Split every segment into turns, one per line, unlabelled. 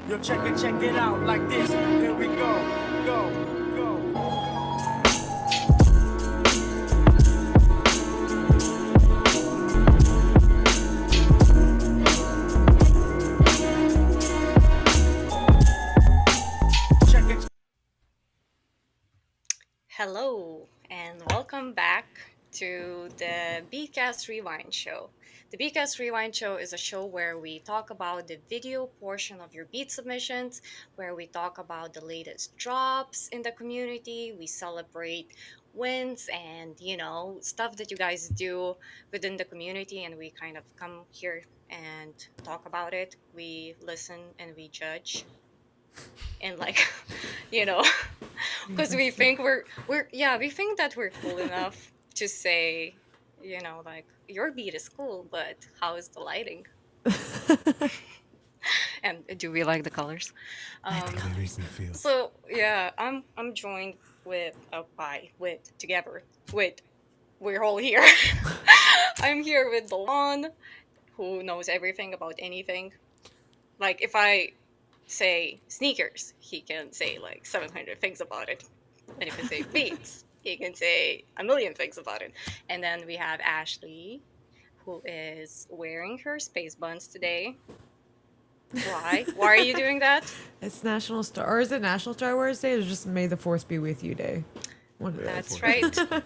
Yo, check it out like this. Here we go, go. Check it.
Hello, and welcome back to the Beatcast Rewind show. The Beatcast Rewind show is a show where we talk about the video portion of your beat submissions, where we talk about the latest drops in the community. We celebrate wins and, stuff that you guys do within the community, and we kind of come here and talk about it. We listen and we judge and like you know because we think we think that we're cool enough to say, like, your beat is cool, but how is the lighting, and do we like the colors?
Like the
um
They make
colors.
me feel.
so yeah, I'm joined with together with we're all here. I'm here with Delon, who knows everything about anything. Like, if I say sneakers, he can say like 700 things about it. And if I say beats, he can say a million things about it. And then we have Ashley, who is wearing her space buns today. Why? Why are you doing that?
It's National Star, or is it National Star Wars Day? Or just May the Fourth be with you Day? One of
That's
those.
right.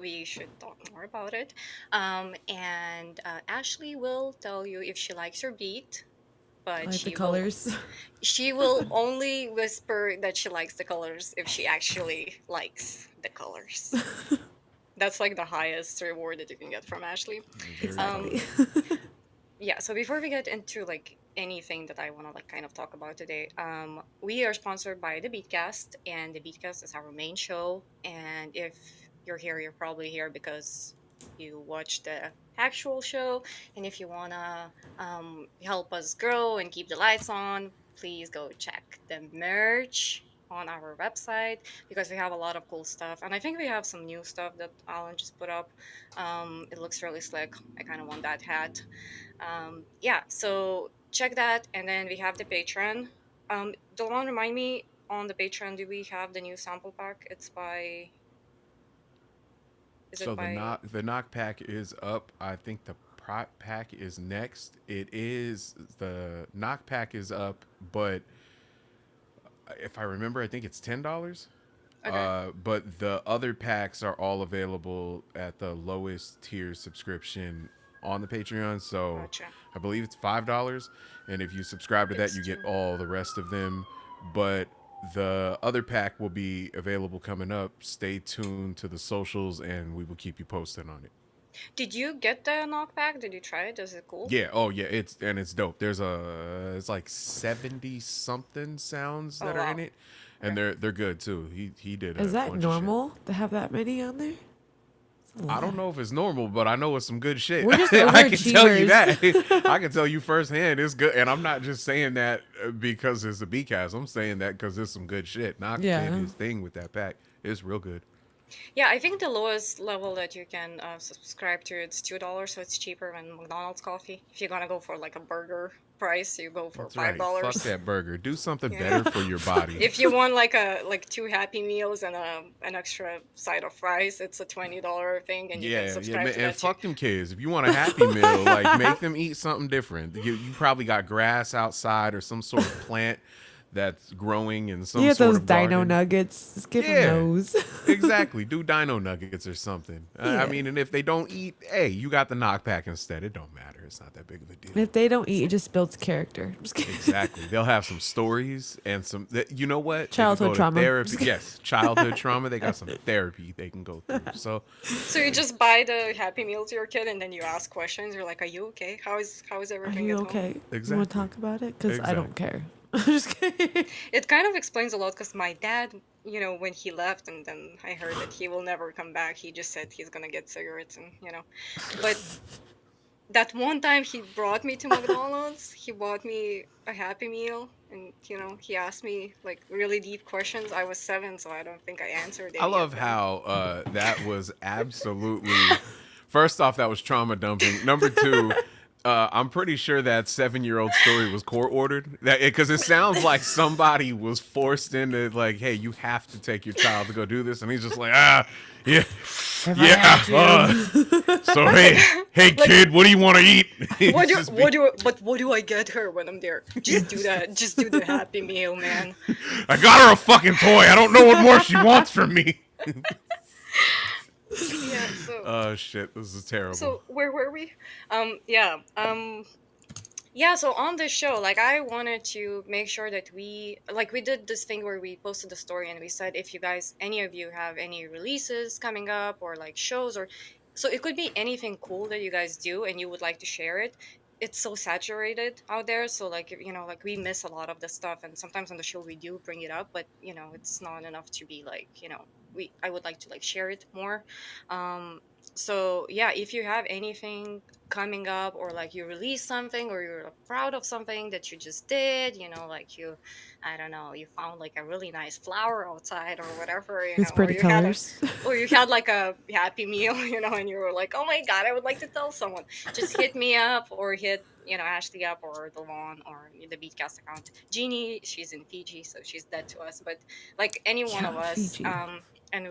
We should talk more about it. And Ashley will tell you if she likes her beat,
I
but
like the colors.
she will only whisper that she likes the colors if she actually likes the colors. That's like the highest reward that you can get from Ashley. Um,
Exactly.
yeah. So before we get into like anything that I want to like kind of talk about today, we are sponsored by the Beatcast, and the Beatcast is our main show. And if you're here, you're probably here because you watch the actual show. And if you wanna help us grow and keep the lights on, please go check the merch on our website, because we have a lot of cool stuff, and I think we have some new stuff that Alan just put up. It looks really slick. I kind of want that hat. Yeah, so check that. And then we have the Patreon. Don't remind me, on the Patreon, do we have the new sample pack? Is it
So
by
the knock pack is up. I think the prop pack is next. It is the knock pack is up, but if I remember, I think it's $10.
Okay.
But the other packs are all available at the lowest tier subscription on the Patreon. So
Gotcha.
I believe it's $5, and if you subscribe to that,
It's
you get
two.
all the rest of them. But the other pack will be available coming up. Stay tuned to the socials, and we will keep you posted on it.
Did you get the knockback? Did you try it? Is it cool?
Yeah. Oh, yeah. It's dope. It's like 70 something sounds
Oh
that are in
wow.
it, and
Okay.
they're good too. He did
Is
a
that
bunch of shit.
normal to have that many on there? It's a
I don't
lot.
know if it's normal, but I know it's some good shit.
We're just
I can tell you that.
overachievers.
I can tell you firsthand it's good, and I'm not just saying that because it's a B-cast. I'm saying that because it's some good shit. Knox did
Yeah.
his thing with that pack. It's real good.
Yeah, I think the lowest level that you can subscribe to, it's $2, so it's cheaper than McDonald's coffee. If you're gonna go for like a burger price, you go for
That's
five
right. Fuck
dollars.
that burger. Do something
Yeah.
better for your body.
If you want like two Happy Meals and an extra side of fries, it's a $20 thing, and you can
Yeah,
subscribe
man,
to
and
that too.
fuck them kids. If you want a Happy Meal, like make them eat something different. You probably got grass outside or some sort of plant that's growing in
You
some
get
sort
those
of
dino
garden.
nuggets. Just give them
Yeah,
those.
exactly. Do dino nuggets or something. I
Yeah.
mean, and if they don't eat, hey, you got the knockback instead. It don't matter. It's not that big of a deal.
If they don't eat, it just builds character. I'm just kidding.
Exactly. They'll have some stories and some. You know what? They can
Childhood
go to
trauma.
therapy. Yes, childhood trauma. They got some therapy they can go through. So
So you just buy the Happy Meal to your kid, and then you ask questions. You're like, "Are you okay? How is
Are
everything
you
at home?"
okay? You want to
exactly,
talk about it? Because I don't
exactly.
care. I'm just kidding.
It kind of explains a lot, because my dad, when he left, and then I heard that he will never come back. He just said he's gonna get cigarettes, but that one time he brought me to McDonald's, he bought me a Happy Meal, and he asked me like really deep questions. I was 7, so I don't think I answered
I
any
love
of them.
how that was absolutely. First off, that was trauma dumping. Number two, I'm pretty sure that 7-year-old story was court ordered. That because it sounds like somebody was forced into like, hey, you have to take your child to go do this, and he's just like, yeah,
If I
yeah.
had to.
So hey,
Like,
kid, what do you want to eat?
what
It's
do
just
what do but what do I get her when I'm there? Just do that. Just do the Happy Meal, man.
I got her a fucking toy. I don't know what more she wants from me.
Yeah. So
Oh shit, this is terrible.
where were we? Yeah. Yeah, so on this show, like I wanted to make sure that we did this thing where we posted the story and we said if you guys any of you have any releases coming up or like shows or so it could be anything cool that you guys do and you would like to share it. It's so saturated out there, so like like we miss a lot of the stuff and sometimes on the show we do bring it up, but it's not enough to be like, we I would like to like share it more. Um so yeah, if you have anything coming up or like you release something or you're proud of something that you just did, like you I don't know, you found like a really nice flower outside or whatever,
It's
or
pretty colors.
you had like a happy meal, and you were like, oh my god, I would like to tell someone. Just hit me up or hit Ashley up or the lawn or the Beatcast account. Jeannie, she's in Fiji, so she's dead to us, but like any one of
Yeah,
us,
Fiji.
and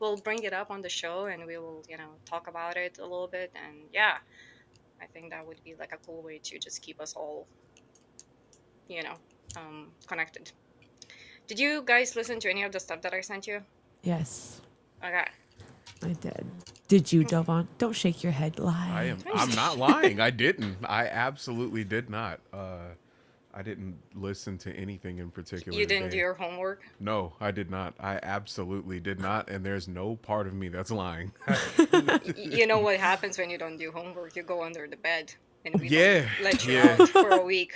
we'll bring it up on the show and we will talk about it a little bit. And yeah, I think that would be like a cool way to just keep us all, you know, connected. Did you guys listen to any of the stuff that I sent you?
Yes,
Okay.
I did. Did you, Delvon? Don't shake your head. Lie.
I'm not lying. I didn't. I absolutely did not. I didn't listen to anything in particular
You didn't do
today.
your homework?
No, I did not. I absolutely did not, and there's no part of me that's lying.
You know what happens when you don't do homework? You go under the bed and we don't
Yeah,
let you
yeah.
out for a week.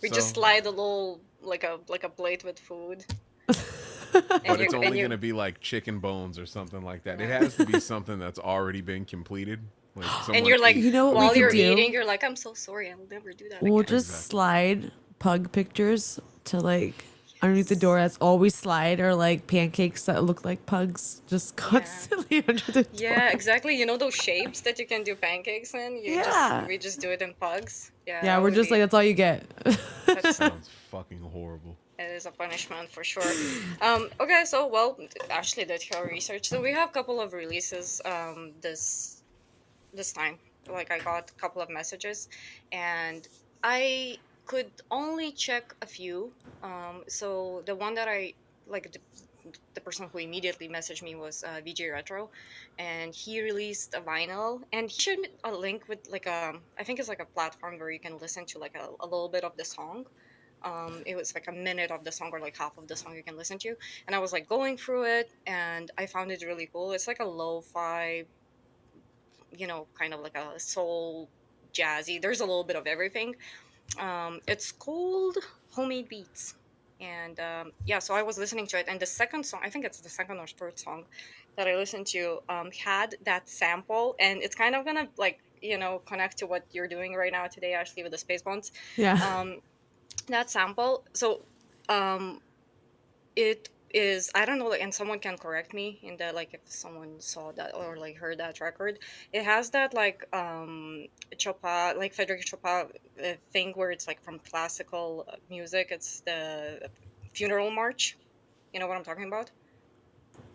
We just
So,
slide a little like a plate with food, and
but
you
it's
and
only
you
gonna be like chicken bones or something like that. It has to be something that's already been completed, like
and
someone
you're like,
ate.
You know what we
while
could
you're
do?
eating, you're like, I'm so sorry, I'll never do that
We'll
again.
just
Exactly.
slide pug pictures to like underneath the door. That's all we slide, or like pancakes that look like pugs, just constantly under the door.
Yeah, exactly. You know those shapes that you can do pancakes in?
Yeah.
We just do it in pugs. Yeah,
Yeah,
that
we're
would
just like
be
that's all you get.
that's
Sounds fucking horrible.
it is a punishment for sure. Okay, so well, Ashley did her research. So we have a couple of releases this time. Like I got a couple of messages and I could only check a few. So the one that I like the person who immediately messaged me was VJ Retro, and he released a vinyl and he shared me a link with like I think it's like a platform where you can listen to like a little bit of the song. It was like a minute of the song or like half of the song you can listen to, and I was like going through it and I found it really cool. It's like a lo-fi, kind of like a soul jazzy. There's a little bit of everything. It's called Homemade Beats. And yeah, so I was listening to it, and the second song, I think it's the second or third song that I listened to, had that sample, and it's kind of gonna like connect to what you're doing right now today, Ashley, with the space bonds.
Yeah.
Um, that sample, so um, it is, I don't know, like, and someone can correct me in that, like if someone saw that or like heard that record, it has that like Chopin, like Frederick Chopin thing where it's like from classical music. It's the funeral march. You know what I'm talking about?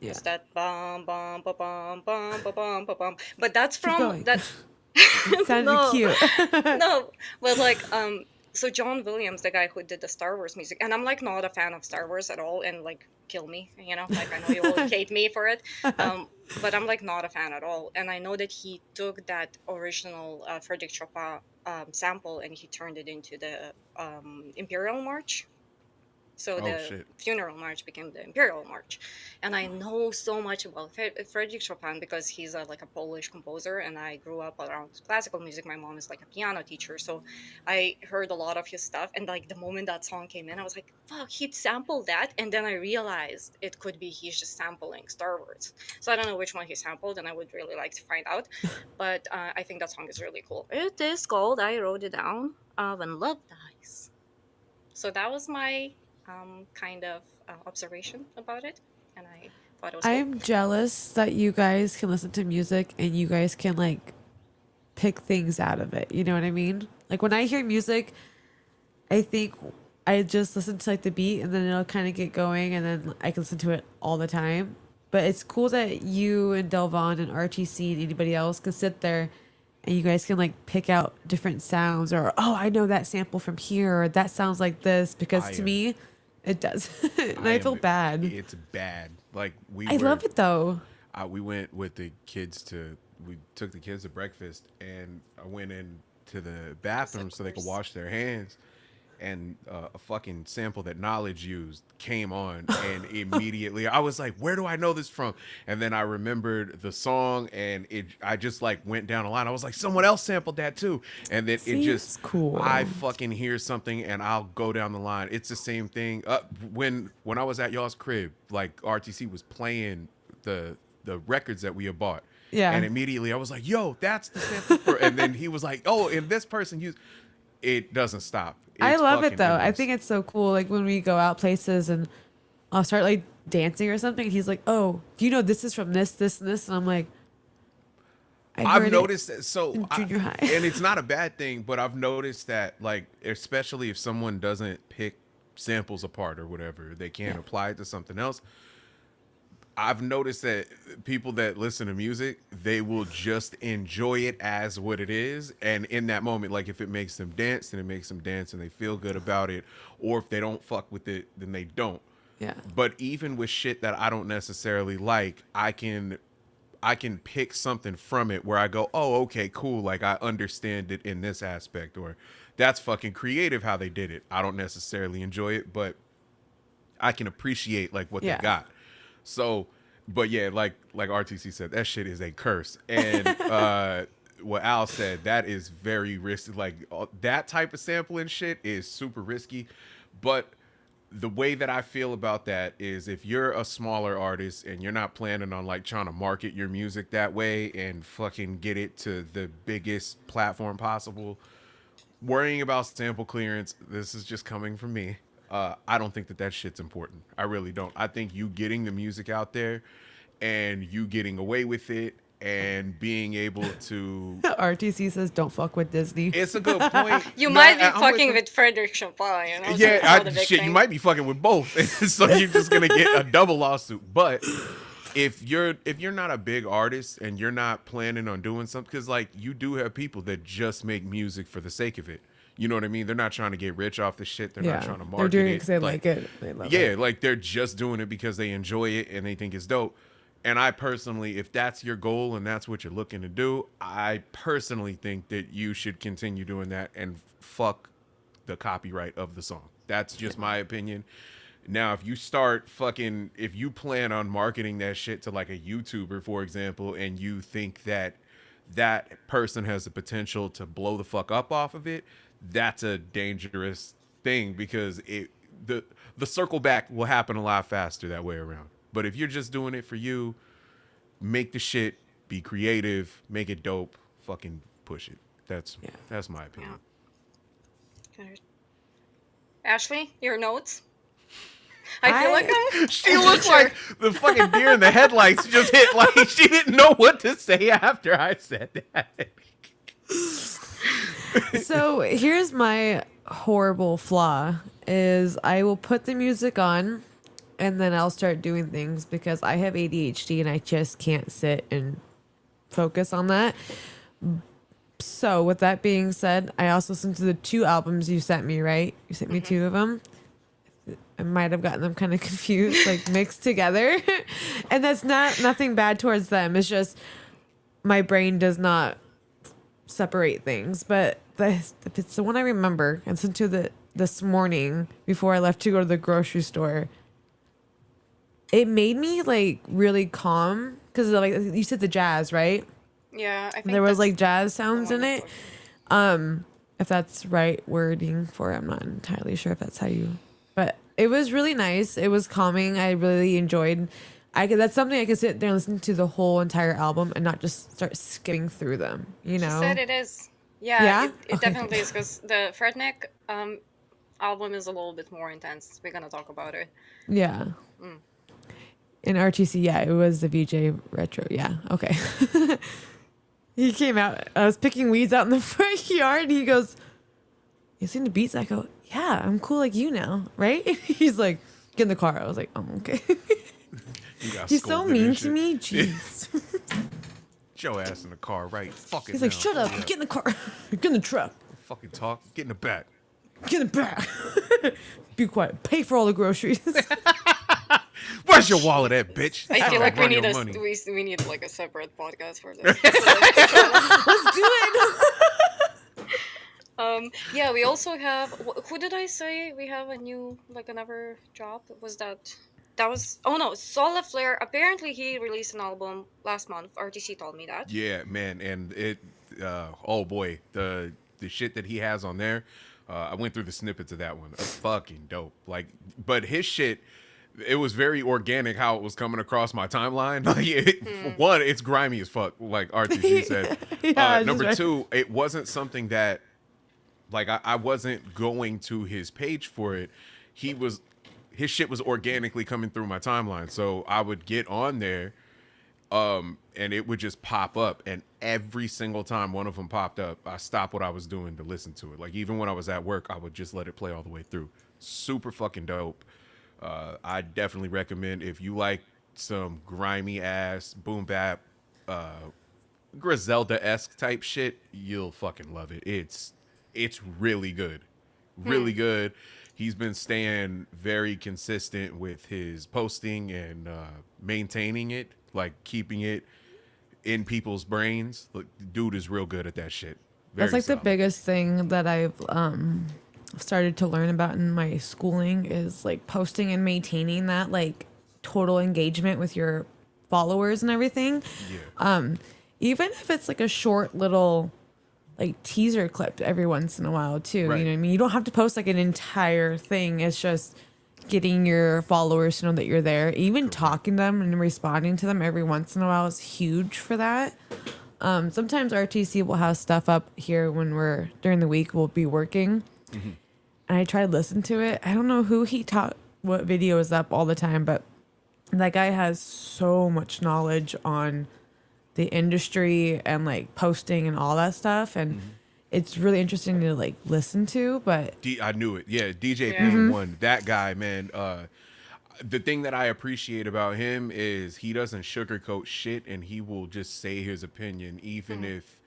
Yeah.
It's that bum bum ba bum bum ba bum ba bum. But that's
Keep
from
going.
that.
It sounded
No,
cute.
no, but like so John Williams, the guy who did the Star Wars music, and I'm like not a fan of Star Wars at all, and like kill me, like I know you will hate me for it, but I'm like not a fan at all, and I know that he took that original Frederick Chopin sample and he turned it into the Imperial March. So
Oh
the
shit.
funeral march became the imperial march, and I know so much about Frederick Chopin because he's like a Polish composer, and I grew up around classical music. My mom is like a piano teacher, so I heard a lot of his stuff. And like the moment that song came in, I was like, "Fuck, he'd sampled that!" And then I realized it could be he's just sampling Star Wars. So I don't know which one he sampled, and I would really like to find out. But I think that song is really cool. It is called, I wrote it down, "When Love Dies." So that was my kind of observation about it, and I thought it was cool.
I'm jealous that you guys can listen to music and you guys can like pick things out of it. You know what I mean? Like when I hear music, I think I just listen to like the beat and then it'll kind of get going and then I can listen to it all the time. But it's cool that you and Delvon and RTC and anybody else can sit there and you guys can like pick out different sounds or, oh, I know that sample from here or that sounds like this because
I
to
am-
me, it does. And I feel bad.
It's bad. Like
I love it though.
We went with the kids we took the kids to breakfast, and I went in to the bathroom so they could wash their hands, and a fucking sample that Knowledge used came on, and immediately I was like, where do I know this from? And then I remembered the song, and I just like went down a line. I was like, someone else sampled that too. And then
See,
it just
it's cool.
I fucking hear something and I'll go down the line. It's the same thing. When I was at y'all's crib, like RTC was playing the records that we had bought.
Yeah.
And immediately I was like, yo, that's the sample for, and then he was like, oh, and this person used, it doesn't stop.
I
It's
love it
fucking
though. I
endless.
think it's so cool. Like when we go out places and I'll start like dancing or something. And he's like, "Oh, do you know this is from this, this, and this?" And I'm like,
I've noticed that. So,
in junior high.
and it's not a bad thing, but I've noticed that, like, especially if someone doesn't pick samples apart or whatever, they can't apply it to something else. I've noticed that people that listen to music, they will just enjoy it as what it is. And in that moment, like if it makes them dance, then it makes them dance and they feel good about it. Or if they don't fuck with it, then they don't.
Yeah.
But even with shit that I don't necessarily like, I can pick something from it where I go, oh, okay, cool. Like I understand it in this aspect, or that's fucking creative how they did it. I don't necessarily enjoy it, but I can appreciate like what they got. So, but yeah, like RTC said, that shit is a curse. And what Al said, that is very risky. Like that type of sampling shit is super risky. But the way that I feel about that is if you're a smaller artist and you're not planning on like trying to market your music that way and fucking get it to the biggest platform possible, worrying about sample clearance, this is just coming from me. I don't think that shit's important. I really don't. I think you getting the music out there and you getting away with it and being able to.
RTC says, "Don't fuck with Disney."
It's a good point.
You
No,
might be
I'm
fucking
him.
with Frederick Chopin, you know? So
Yeah,
it's not a big
shit.
thing.
You might be fucking with both, so you're just gonna get a double lawsuit. But if you're not a big artist and you're not planning on doing something, because like you do have people that just make music for the sake of it. You know what I mean? They're not trying to get rich off the shit. They're not trying to market
they're doing it
it.
because they like it. They love
Yeah,
it.
like they're just doing it because they enjoy it and they think it's dope. And I personally, if that's your goal and that's what you're looking to do, I personally think that you should continue doing that and fuck the copyright of the song. That's just my opinion. Now, if you plan on marketing that shit to like a YouTuber, for example, and you think that that person has the potential to blow the fuck up off of it, that's a dangerous thing because the circle back will happen a lot faster that way around. But if you're just doing it for you, make the shit, be creative, make it dope, fucking push it. That's my opinion.
Ashley, your notes? I feel like I'm
She looks like the fucking deer in the headlights just hit. Like she didn't know what to say after I said that.
So here's my horrible flaw: is I will put the music on, and then I'll start doing things because I have ADHD and I just can't sit and focus on that. So with that being said, I also listened to the 2 albums you sent me, right? You sent me 2 of them. I might have gotten them kind of confused, like mixed together. And that's nothing bad towards them. It's just my brain does not separate things. But if it's the one I remember, I listened to this morning before I left to go to the grocery store. It made me like really calm because like you said the jazz, right?
Yeah, I think
There was
that's
like jazz
the
sounds
one
in
I
it.
put.
If that's right wording for it, I'm not entirely sure if that's how you. But it was really nice. It was calming. I really enjoyed. That's something I could sit there and listen to the whole entire album and not just start skipping through them. You know.
She said it is. Yeah,
Yeah?
it
Okay.
definitely is because the Fredneck album is a little bit more intense. We're gonna talk about it.
Yeah. In RTC, yeah, it was the VJ retro. Yeah. Okay. He came out. I was picking weeds out in the front yard, and he goes, "You seen the beats?" I go, "Yeah, I'm cool like you now, right?" He's like, "Get in the car." I was like, "Oh, okay."
You got
He's so
scolded
mean
and
to
shit.
me. Jeez.
Get your ass in the car, right? Fuck it.
He's like,
now.
"Shut up.
Yeah.
Get in the car. Get in the truck.
Fucking talk. Get in the back.
Get in the back. Be quiet. Pay for all the groceries."
Where's your wallet at, bitch?
I feel
I'll
like we
run
need
your
a
money.
we need like a separate podcast for this.
Let's do it.
Yeah, we also have. Who did I say we have a new like another job? Was that? That was. Oh no, Solar Flare. Apparently, he released an album last month. RTC told me that.
Yeah, man, and it. Oh boy, the shit that he has on there. I went through the snippets of that one. Fucking dope. Like, but his shit. It was very organic how it was coming across my timeline. Like, one, it's grimy as fuck, like RTC said.
Yeah,
Number
just
two, it wasn't something that, like, I wasn't going to his page for it. His shit was organically coming through my timeline. So I would get on there, and it would just pop up. And every single time one of them popped up, I stopped what I was doing to listen to it. Like, even when I was at work, I would just let it play all the way through. Super fucking dope. I definitely recommend if you like some grimy ass boom bap, Griselda-esque type shit, you'll fucking love it. It's really good, really good. He's been staying very consistent with his posting and maintaining it, like keeping it in people's brains. Look, dude is real good at that shit. Very
That's like
solid.
the biggest thing that I've started to learn about in my schooling is like posting and maintaining that like total engagement with your followers and everything.
Yeah.
Even if it's like a short little like teaser clip every once in a while too.
Right.
You know what I mean? You don't have to post like an entire thing. It's just getting your followers to know that you're there. Even talking to them and responding to them every once in a while is huge for that. Sometimes RTC will have stuff up here when we're during the week we'll be working. And I try to listen to it. I don't know who he taught what video is up all the time, but that guy has so much knowledge on the industry and like posting and all that stuff. And it's really interesting to like listen to, but
I knew it. Yeah, DJ
Yeah.
P1, that guy, man. The thing that I appreciate about him is he doesn't sugarcoat shit, and he will just say his opinion, even if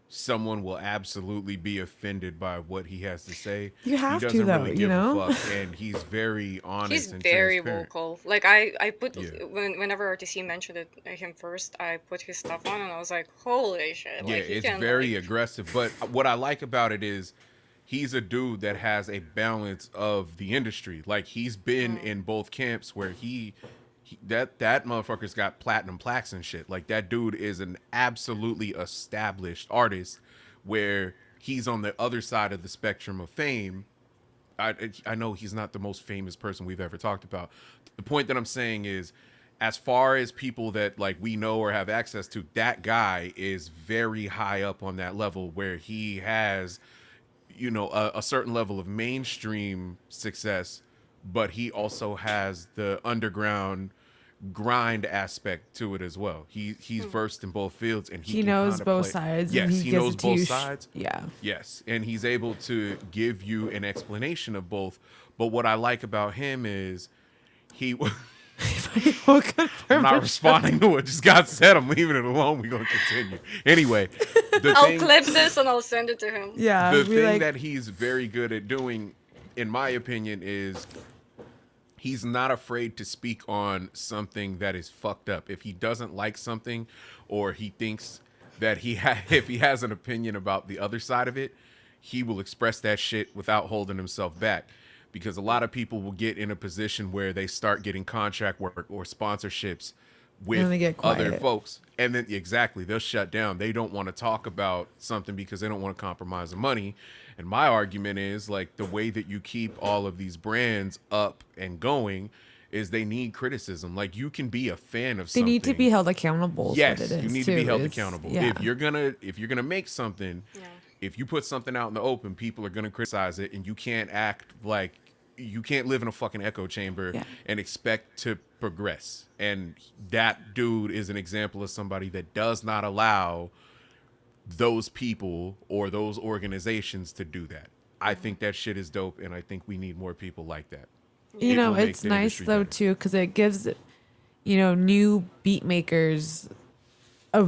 someone will absolutely be offended by what he has to say.
You have
he
to,
doesn't
though,
really
you
give
know?
a fuck, and he's very honest.
He's
and
very
transparent.
vocal. Like I put
Yeah.
whenever RTC mentioned it him first, I put his stuff on and I was like, holy shit!
Yeah,
Like, he
it's
can,
very
like,
aggressive. But what I like about it is he's a dude that has a balance of the industry. Like, he's been in both camps where he that motherfucker's got platinum plaques and shit. Like, that dude is an absolutely established artist where he's on the other side of the spectrum of fame. I know he's not the most famous person we've ever talked about. The point that I'm saying is, as far as people that like we know or have access to, that guy is very high up on that level where he has, you know, a certain level of mainstream success, but he also has the underground grind aspect to it as well. He's versed in both fields, and
he
can
knows
kinda
both
play.
sides.
Yes,
and
he
gives
knows
it to
both
you
sides.
Yeah.
Yes, and he's able to give you an explanation of both. But what I like about him is he. I'm not responding to what just got said. I'm leaving it alone. We're gonna continue anyway.
I'll clip this and I'll send it to him.
Yeah.
The
we
thing
like,
that he's very good at doing, in my opinion, is he's not afraid to speak on something that is fucked up. If he doesn't like something, or he thinks that if he has an opinion about the other side of it, he will express that shit without holding himself back. Because a lot of people will get in a position where they start getting contract work or sponsorships with
they get
other
quiet.
folks. And then exactly, they'll shut down. They don't want to talk about something because they don't want to compromise the money. And my argument is, like, the way that you keep all of these brands up and going is they need criticism. Like, you can be a fan of
they
something.
need to be held accountable. is
Yes,
what it is,
you need
too.
to be held
It's-
accountable.
Yeah.
If you're gonna make something, if you put something out in the open, people are gonna criticize it, and you can't act like you can't live in a fucking echo chamber
Yeah.
and expect to progress. And that dude is an example of somebody that does not allow those people or those organizations to do that. I think that shit is dope, and I think we need more people like that.
You
Yeah.
It
know,
will make
it's
the
nice
industry
though
better.
too because it gives new beat makers a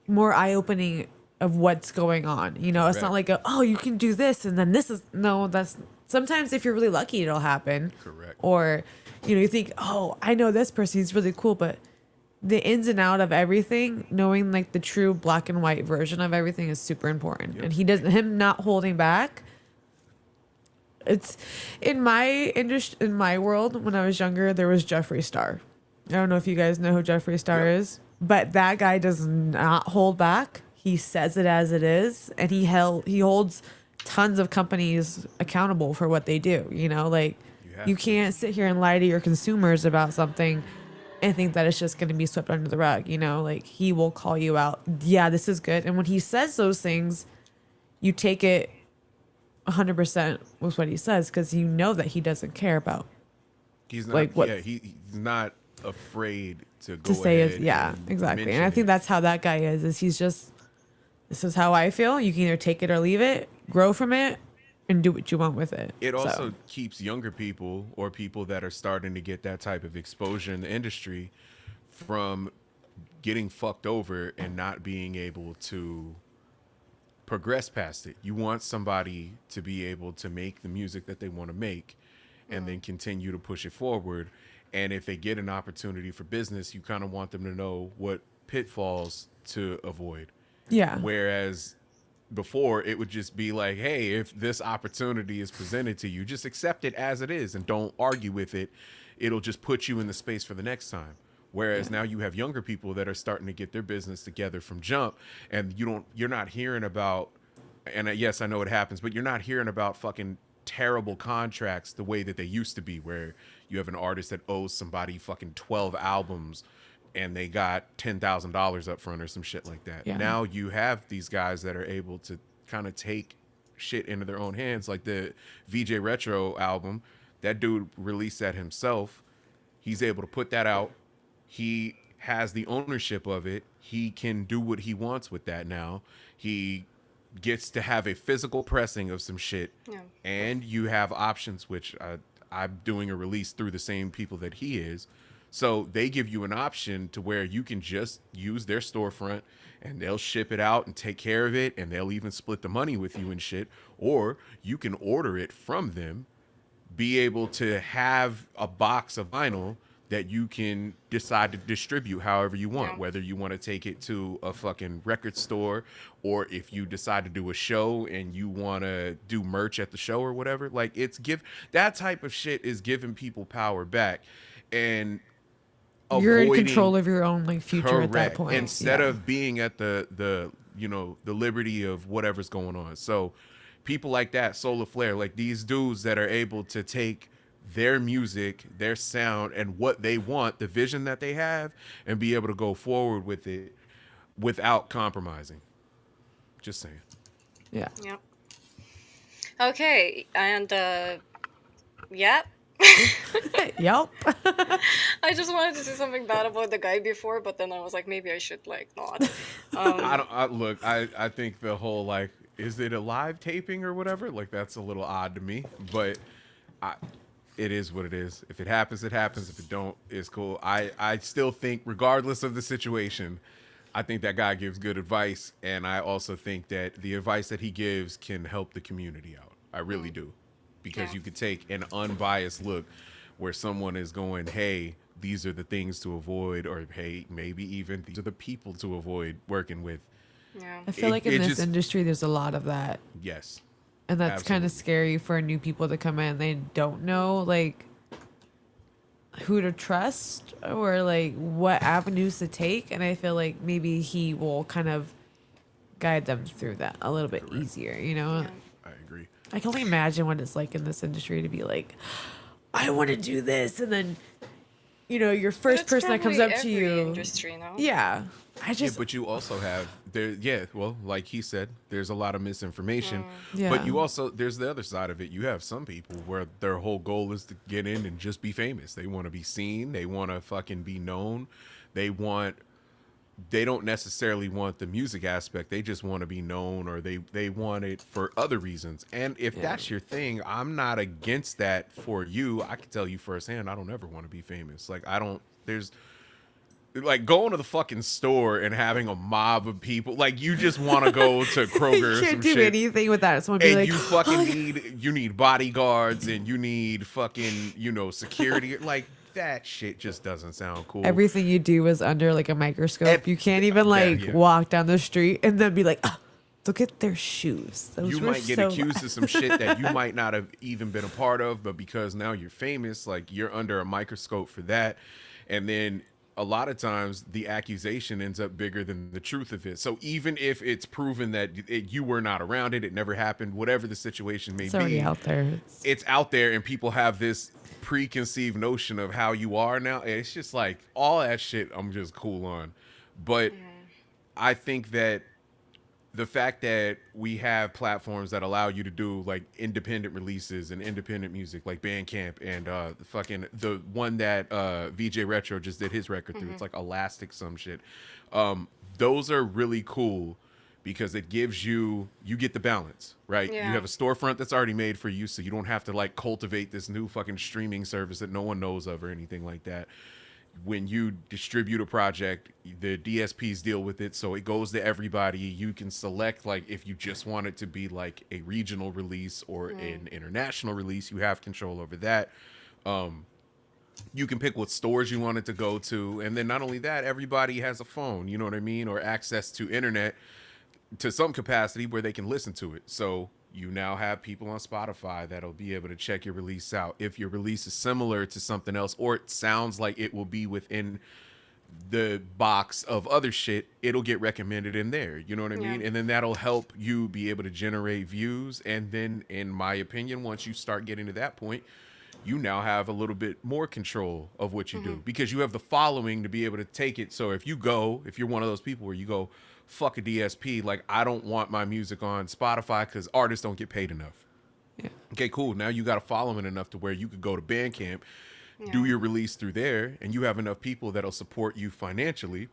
more eye opening of what's going on. It's not
Correct.
like oh, you can do this and then this is no. That's sometimes if you're really lucky, it'll happen.
Correct.
Or you think, oh, I know this person, he's really cool, but the ins and out of everything, knowing like the true black and white version of everything is super important.
Yep.
And him not holding back. It's in my industry, in my world. When I was younger, there was Jeffree Star. I don't know if you guys know who Jeffree Star
Yep.
is, but that guy does not hold back. He says it as it is, and he holds tons of companies accountable for what they do. Like
You have
you
to.
can't sit here and lie to your consumers about something and think that it's just going to be swept under the rug. Like he will call you out. Yeah, this is good. And when he says those things, you take it 100% with what he says because you know that he doesn't care about
He's not.
like what
Yeah, he's not afraid to go
to say
ahead.
is yeah,
and
exactly. And
mention
I think
it.
that's how that guy is he's just, this is how I feel. You can either take it or leave it, grow from it, and do what you want with it.
It
So,
also keeps younger people or people that are starting to get that type of exposure in the industry from getting fucked over and not being able to progress past it. You want somebody to be able to make the music that they want to make and then continue to push it forward. And if they get an opportunity for business, you kind of want them to know what pitfalls to avoid.
yeah.
Whereas before it would just be like, hey, if this opportunity is presented to you, just accept it as it is and don't argue with it. It'll just put you in the space for the next time. Whereas now you have younger people that are starting to get their business together from jump, and you're not hearing about, and yes, I know it happens, but you're not hearing about fucking terrible contracts the way that they used to be, where you have an artist that owes somebody fucking 12 albums and they got $10,000 up front or some shit like that.
Yeah.
Now you have these guys that are able to kind of take shit into their own hands, like the VJ Retro album. That dude released that himself. He's able to put that out. He has the ownership of it. He can do what he wants with that now. He gets to have a physical pressing of some shit,
Yeah.
and you have options, which I'm doing a release through the same people that he is. So they give you an option to where you can just use their storefront and they'll ship it out and take care of it, and they'll even split the money with you and shit. Or you can order it from them, be able to have a box of vinyl that you can decide to distribute however you want,
Yeah.
whether you want to take it to a fucking record store, or if you decide to do a show and you want to do merch at the show or whatever. Like, that type of shit is giving people power back and
You're in
avoiding,
control of your own like future at that
correct,
point.
instead
Yeah.
of being at the the liberty of whatever's going on. So people like that, Solar Flare, like these dudes that are able to take their music, their sound, and what they want, the vision that they have, and be able to go forward with it without compromising. Just saying.
Yeah.
Yep. Okay, and yeah.
Yep.
I just wanted to say something bad about the guy before, but then I was like, maybe I should like not.
I think the whole like, is it a live taping or whatever? Like, that's a little odd to me, but it is what it is. If it happens, it happens. If it don't, it's cool. I still think, regardless of the situation, I think that guy gives good advice, and I also think that the advice that he gives can help the community out. I really do, because
Yeah.
you could take an unbiased look where someone is going, hey, these are the things to avoid, or hey, maybe even these are the people to avoid working with.
Yeah.
I feel
It-
like in
it
this
just-
industry, there's a lot of that.
Yes.
And that's kind of
Absolutely.
scary for new people to come in. They don't know like who to trust or like what avenues to take. And I feel like maybe he will kind of guide them through that a little bit easier,
Yeah.
I agree.
I can only imagine what it's like in this industry to be like, I want to do this. And then, your
But
first
it's
person that comes
probably
up to
every
you.
Industry, no?
Yeah. I
Yeah,
just,
but you also have there. Yeah, well, like he said, there's a lot of misinformation.
Yeah.
But you also, there's the other side of it. You have some people where their whole goal is to get in and just be famous. They want to be seen. They want to fucking be known. They want they don't necessarily want the music aspect. They just want to be known, or they want it for other reasons. And if
Yeah.
that's your thing, I'm not against that for you. I can tell you firsthand, I don't ever want to be famous. Like, I don't, there's like going to the fucking store and having a mob of people. Like, you just want to go to Kroger
You
or
can't
some
do
shit.
anything without someone being
And
like,
you fucking
"Oh,
need bodyguards, and you need fucking, security. Like, that shit just doesn't sound cool.
everything you do is under like a microscope.
Ev-
You can't even like
yeah.
walk down the street and then be like, oh, look at their shoes. Those
You
were
might get
so
accused of some shit that you might not have even been a part of, but because now you're famous, like, you're under a microscope for that. And then a lot of times the accusation ends up bigger than the truth of it. So even if it's proven that you were not around it, it never happened, whatever the situation may
It's
be,
already out there.
it's out there, and people have this preconceived notion of how you are now. It's just like all that shit I'm just cool on. But I think that the fact that we have platforms that allow you to do like independent releases and independent music, like Bandcamp and the one that VJ Retro just did his record through, it's like Elastic some shit. Those are really cool because it gives you get the balance, right?
Yeah.
You have a storefront that's already made for you, so you don't have to like cultivate this new fucking streaming service that no one knows of or anything like that. When you distribute a project, the DSPs deal with it, so it goes to everybody. You can select, like, if you just want it to be like a regional release or an international release, you have control over that. You can pick what stores you want it to go to, and then not only that, everybody has a phone, you know what I mean, or access to internet to some capacity where they can listen to it. So you now have people on Spotify that'll be able to check your release out. If your release is similar to something else, or it sounds like it will be within the box of other shit, it'll get recommended in there. You know what I mean?
Yeah.
And then that'll help you be able to generate views. And then, in my opinion, once you start getting to that point, you now have a little bit more control of what you do because you have the following to be able to take it. So if you're one of those people where you go, fuck a DSP, like, I don't want my music on Spotify because artists don't get paid enough.
Yeah.
Okay, cool. Now you got a following enough to where you could go to Bandcamp, do
Yeah.
your release through there, and you have enough people that'll support you financially.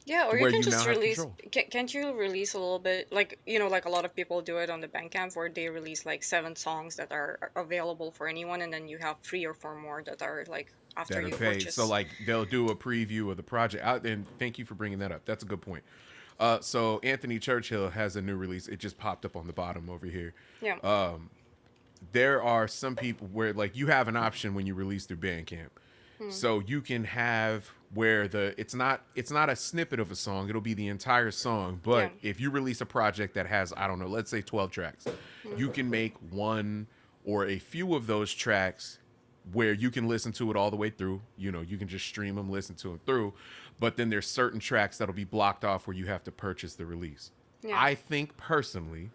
Yeah, or
where
you can
you
just
now have
release.
control.
Can't you release a little bit, like, like a lot of people do it on the Bandcamp, where they release like 7 songs that are available for anyone, and then you have 3 or 4 more that are like after
That are
you
paid.
purchase.
So, like, they'll do a preview of the project. And thank you for bringing that up. That's a good point. So Anthony Churchill has a new release. It just popped up on the bottom over here.
Yeah.
There are some people where, like, you have an option when you release through Bandcamp. So you can have where it's not a snippet of a song, it'll be the entire song. But
Yeah.
if you release a project that has, I don't know, let's say 12 tracks, you can make one or a few of those tracks where you can listen to it all the way through. You can just stream them, listen to them through. But then there's certain tracks that'll be blocked off where you have to purchase the release.
Yeah.
I think personally,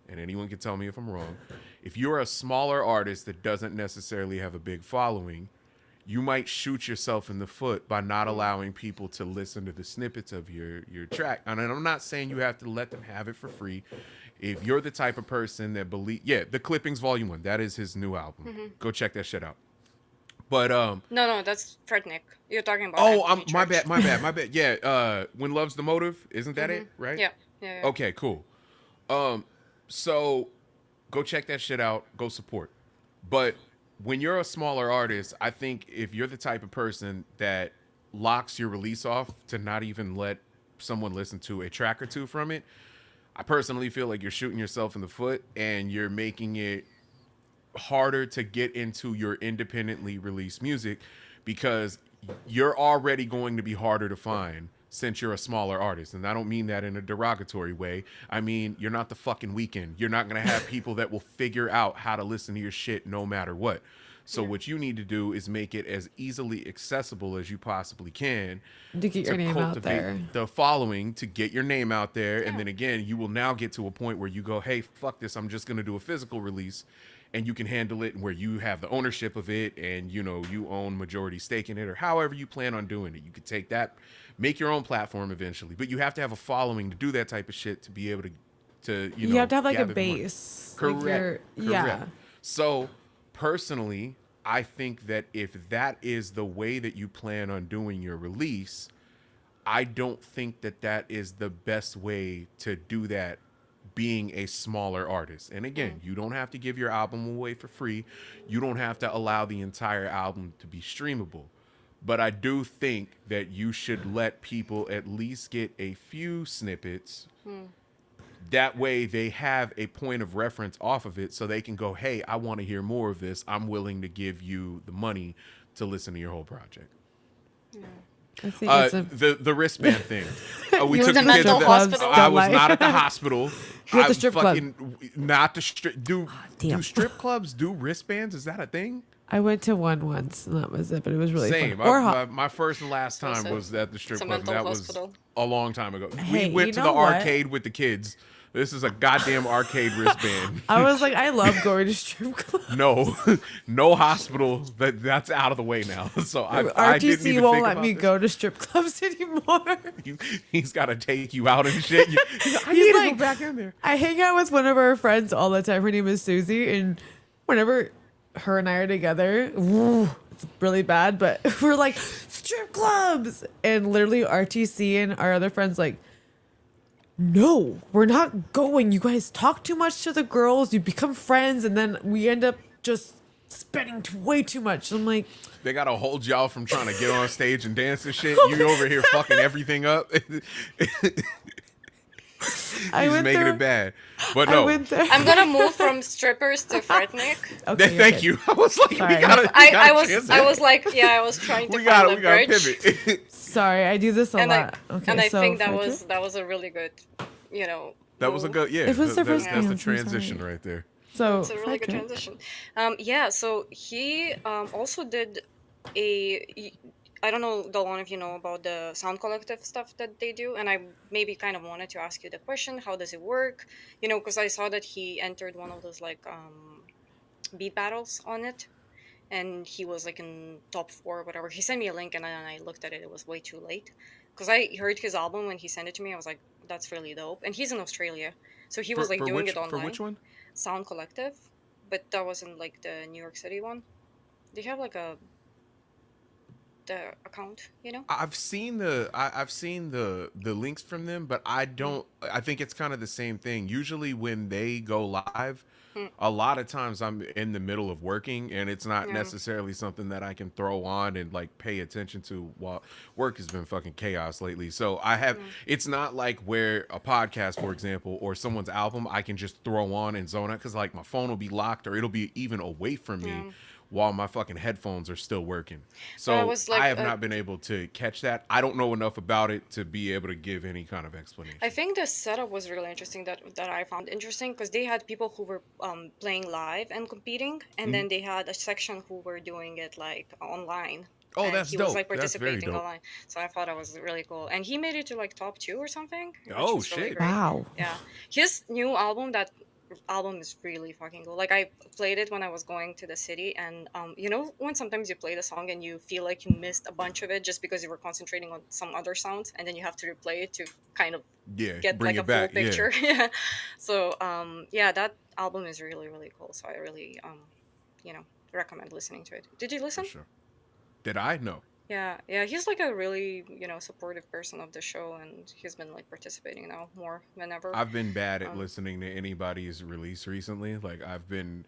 and anyone can tell me if I'm wrong, if you're a smaller artist that doesn't necessarily have a big following, you might shoot yourself in the foot by not allowing people to listen to the snippets of your track. And I'm not saying you have to let them have it for free. If you're the type of person that the Clippings Volume 1, that is his new album. Go check that shit out. But
No, that's Frednick. You're talking about.
oh,
Anthony
my
Church.
bad. Yeah, When Love's the Motive, isn't that it? Right?
Yeah.
Okay, cool. So go check that shit out. Go support. But when you're a smaller artist, I think if you're the type of person that locks your release off to not even let someone listen to a track or two from it, I personally feel like you're shooting yourself in the foot and you're making it harder to get into your independently released music because you're already going to be harder to find since you're a smaller artist. And I don't mean that in a derogatory way. I mean, you're not the fucking Weeknd. You're not going to have people that will figure out how to listen to your shit no matter what. So what you need to do is make it as easily accessible as you possibly can
To get your name out there.
the following, to get your name out there. And then again, you will now get to a point where you go, hey, fuck this, I'm just going to do a physical release. And you can handle it where you have the ownership of it and, you own majority stake in it, or however you plan on doing it. You could take that, make your own platform eventually. But you have to have a following to do that type of shit to be able to
You have to have like a
gather the money.
base.
Correct.
Like
Correct.
yeah.
So personally, I think that if that is the way that you plan on doing your release, I don't think that that is the best way to do that being a smaller artist. And again, you don't have to give your album away for free. You don't have to allow the entire album to be streamable. But I do think that you should let people at least get a few snippets. That way they have a point of reference off of it so they can go, hey, I want to hear more of this. I'm willing to give you the money to listen to your whole project.
I think it's a,
The wristband thing. We
You
took
were
the
the
kids
mental
to
hospital?
I was not at the hospital.
You're at the
I
strip club.
fucking not the strip. Do
damn.
strip clubs do wristbands? Is that a thing?
I went to one once, and that was it. But it was really
Same.
fun. Or
My first and last time
Listen,
was at the strip
it's a
club. And
mental
that
hospital.
was a long time ago.
Hey,
We went
you
to
know
the
what?
arcade with the kids. This is a goddamn arcade wristband.
I was like, I love going to strip clubs.
No, no hospital. That's out of the way now. So I didn't
RTC
even
won't
think
let
about
me
this.
go to strip clubs anymore.
He's got to take you out and shit. I
He's
need to
like-
go back in there.
I hang out with one of our friends all the time. Her name is Susie, and whenever her and I are together, ooh, it's really bad. But we're like strip clubs, and literally RTC and our other friends like, no, we're not going. You guys talk too much to the girls. You become friends, and then we end up just spending way too much. I'm like,
They got to hold y'all from trying to get on stage and dance and shit. You over here fucking everything up.
I
He's
went
making
there.
it bad. But
I
no.
went there.
I'm gonna move from strippers to Fretnik.
Okay,
Thank
okay.
you. I was like,
Sorry.
we gotta.
I
transition.
was like, yeah, I was trying to
we
find
gotta
the bridge.
pivot.
Sorry, I do this a
And
lot. Okay,
and I
so
think that
Frederick?
was a really good, you know.
That was a
move.
good, yeah.
It was the first
that's the
dance, I'm
transition
sorry.
right there.
So
It's a really good
Frederick.
transition. Yeah, so he also did I don't know, Dalon, if you know about the Sound Collective stuff that they do, and I maybe kind of wanted to ask you the question, how does it work? You know, because I saw that he entered one of those like beat battles on it, and he was like in top 4 or whatever. He sent me a link, and then I looked at it. It was way too late because I heard his album when he sent it to me. I was like, that's really dope. And he's in Australia, so he was like doing it online.
For which one?
Sound Collective, but that wasn't like the New York City one. They have like the account, you know?
I've seen the links from them, but I don't. I think it's kind of the same thing. Usually when they go live, a lot of times I'm in the middle of working, and it's not
Yeah.
necessarily something that I can throw on and like pay attention to while work has been fucking chaos lately. So I have. It's not like where a podcast, for example, or someone's album, I can just throw on and zone out because like my phone will be locked or it'll be even away from me.
Yeah.
While my fucking headphones are still working. So
I was like,
I have not been able to catch that. I don't know enough about it to be able to give any kind of explanation.
I think the setup was really interesting that I found interesting because they had people who were playing live and competing, and then they had a section who were doing it like online.
Oh,
and
that's
he
dope.
was like
That's very
participating
dope.
online. So I thought that was really cool. And he made it to like top 2 or something. which
Oh,
was really
shit.
great.
Wow.
Yeah. His new album, that album is really fucking cool. Like I played it when I was going to the city, and you know when sometimes you play the song and you feel like you missed a bunch of it just because you were concentrating on some other sounds, and then you have to replay it to kind of
Yeah,
get
bring
like
it
a
back.
full picture. Yeah. So yeah, that album is really, really cool. So I really you know, recommend listening to it. Did you
Yeah,
listen?
for sure. Did I? No.
Yeah, he's like a really, you know, supportive person of the show, and he's been like participating now more than ever.
I've been bad at listening to anybody's release recently. Like I've been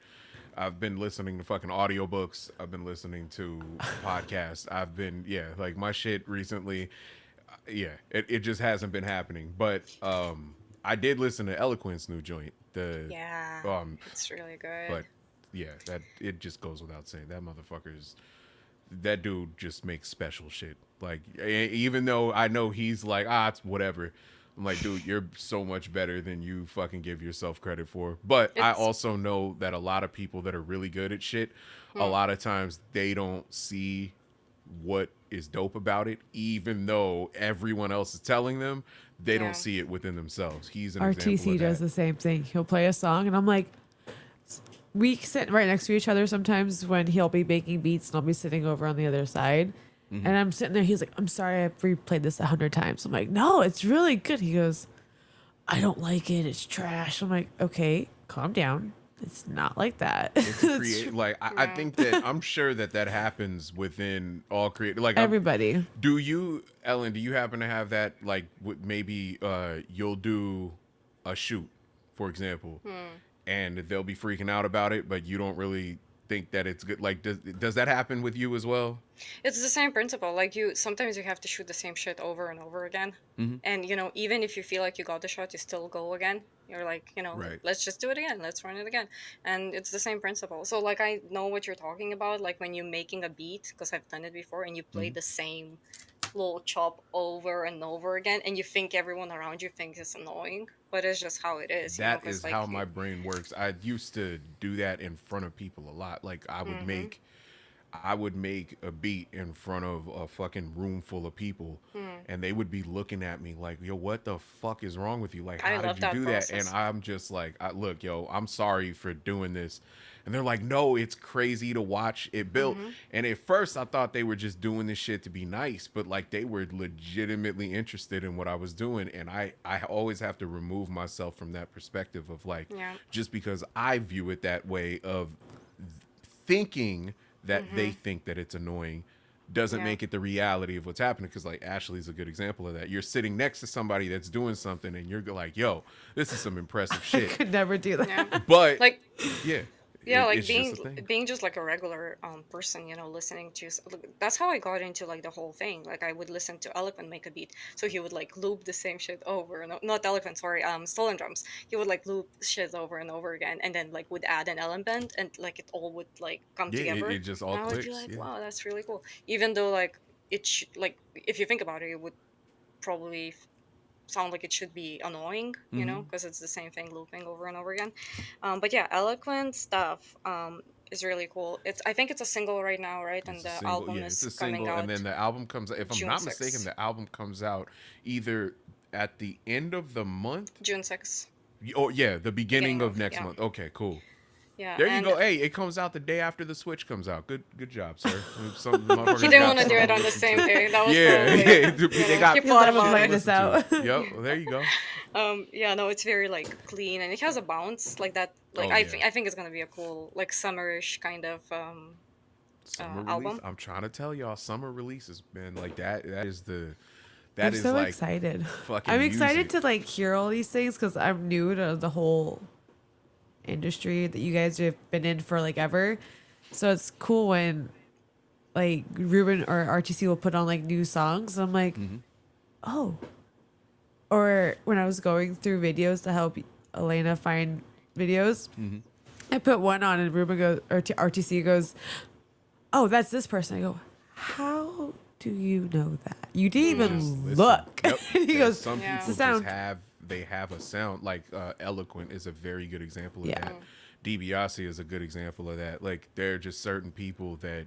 listening to fucking audiobooks. I've been listening to podcasts. I've been like my shit recently. It just hasn't been happening. But I did listen to Eloquent's new joint.
Yeah, it's really good.
But yeah, that it just goes without saying that dude just makes special shit. Like even though I know he's like it's whatever. I'm like, dude, you're so much better than you fucking give yourself credit for. But I also know that a lot of people that are really good at shit, a lot of times they don't see what is dope about it, even though everyone else is telling them. They
Yeah.
don't see it within themselves. He's an example
RTC
of
does
that.
the same thing. He'll play a song, and I'm like, we sit right next to each other sometimes when he'll be making beats, and I'll be sitting over on the other side. And I'm sitting there. He's like, I'm sorry, I've replayed this 100 times. I'm like, no, it's really good. He goes, I don't like it. It's trash. I'm like, okay, calm down. It's not like that.
It's a create like I
Yeah.
think that I'm sure that that happens within all creative. Like,
Everybody.
do you, Ellen? Do you happen to have that? Like, maybe you'll do a shoot, for example, and they'll be freaking out about it, but you don't really think that it's good. Like, does that happen with you as well?
It's the same principle. Like you sometimes you have to shoot the same shit over and over again.
Mm-hmm.
And even if you feel like you got the shot, you still go again. You're like,
Right.
let's just do it again. Let's run it again. And it's the same principle. So like I know what you're talking about, like when you're making a beat, because I've done it before, and you play
Mm-hmm.
the same little chop over and over again, and you think everyone around you thinks it's annoying, but it's just how it is,
That
because
is
like
how my brain works. I used to do that in front of people a lot. Like,
mm-hmm,
I would make a beat in front of a fucking room full of people, and they would be looking at me like, "Yo, what the fuck is wrong with you? Like,
I
how did
love
you
that
do that?" And
process.
I'm just like, "Look, yo, I'm sorry for doing this." And they're like, "No, it's crazy to watch it built."
Mm-hmm.
And at first, I thought they were just doing this shit to be nice, but like they were legitimately interested in what I was doing, and I always have to remove myself from that perspective of like,
Yeah.
just because I view it that way of thinking that they
Mm-hmm.
think that it's annoying doesn't
Yeah.
make it the reality of what's happening. Because like Ashley's a good example of that. You're sitting next to somebody that's doing something and you're like, yo, this is some impressive
I
shit.
could never do
Yeah.
that.
But
Like
yeah,
yeah, like
it's just a thing.
being just like a regular person, listening to look, that's how I got into like the whole thing. Like I would listen to Eloquent make a beat, so he would like loop the same shit over and not Eloquent, sorry, Stolen Drums. He would like loop shit over and over again, and then like would add an element, and like it all would like come
Yeah,
together.
it just
And
all
I would be
clicks.
like,
Yeah.
wow, that's really cool. Even though like like if you think about it, it would probably sound like it should be annoying,
Mm-hmm.
because it's the same thing looping over and over again. But yeah, Eloquent stuff is really cool. I think it's a single right now, right? And
It's a
the
single. Yeah,
album
it's
is
a
coming
single, and
out
then the album comes. If I'm
June
not mistaken,
6th.
the album comes out either at the end of the month.
June 6th.
Oh yeah, the beginning
Beginning
of
of,
next
yeah.
month. Okay, cool.
Yeah,
There you
and
go. Hey, it comes out the day after the Switch comes out. Good job, sir. Some motherfuckers
he didn't
got
want to do
something
it on the
listen
same
to.
day. That was
Yeah,
probably,
yeah. They got
he
He was
thought
able to
about
plan
it.
this
listen to.
out.
Yep. Well, there you go.
Yeah, no, it's very like clean, and it has a bounce like that. Like
Oh yeah.
I think it's gonna be a cool like summerish kind of
Summer release.
album.
I'm trying to tell y'all, summer releases, man. Like that.
I'm
That is
so
like
excited.
fucking
I'm excited
music.
to like hear all these things because I'm new to the whole industry that you guys have been in for like ever. So it's cool when like Ruben or RTC will put on like new songs. I'm like,
Mm-hmm.
oh. Or when I was going through videos to help Elena find videos,
Mm-hmm.
I put one on and Ruben goes, or RTC goes, oh, that's this person. I go, how do you know that? You didn't
Mm.
even
Just listen.
look.
Yep.
he
There's
goes,
some
Yeah.
people
It's the sound.
they have a sound. Like Eloquent is a very good example of
Yeah.
that. DiBiase is a good example of that. Like there are just certain people that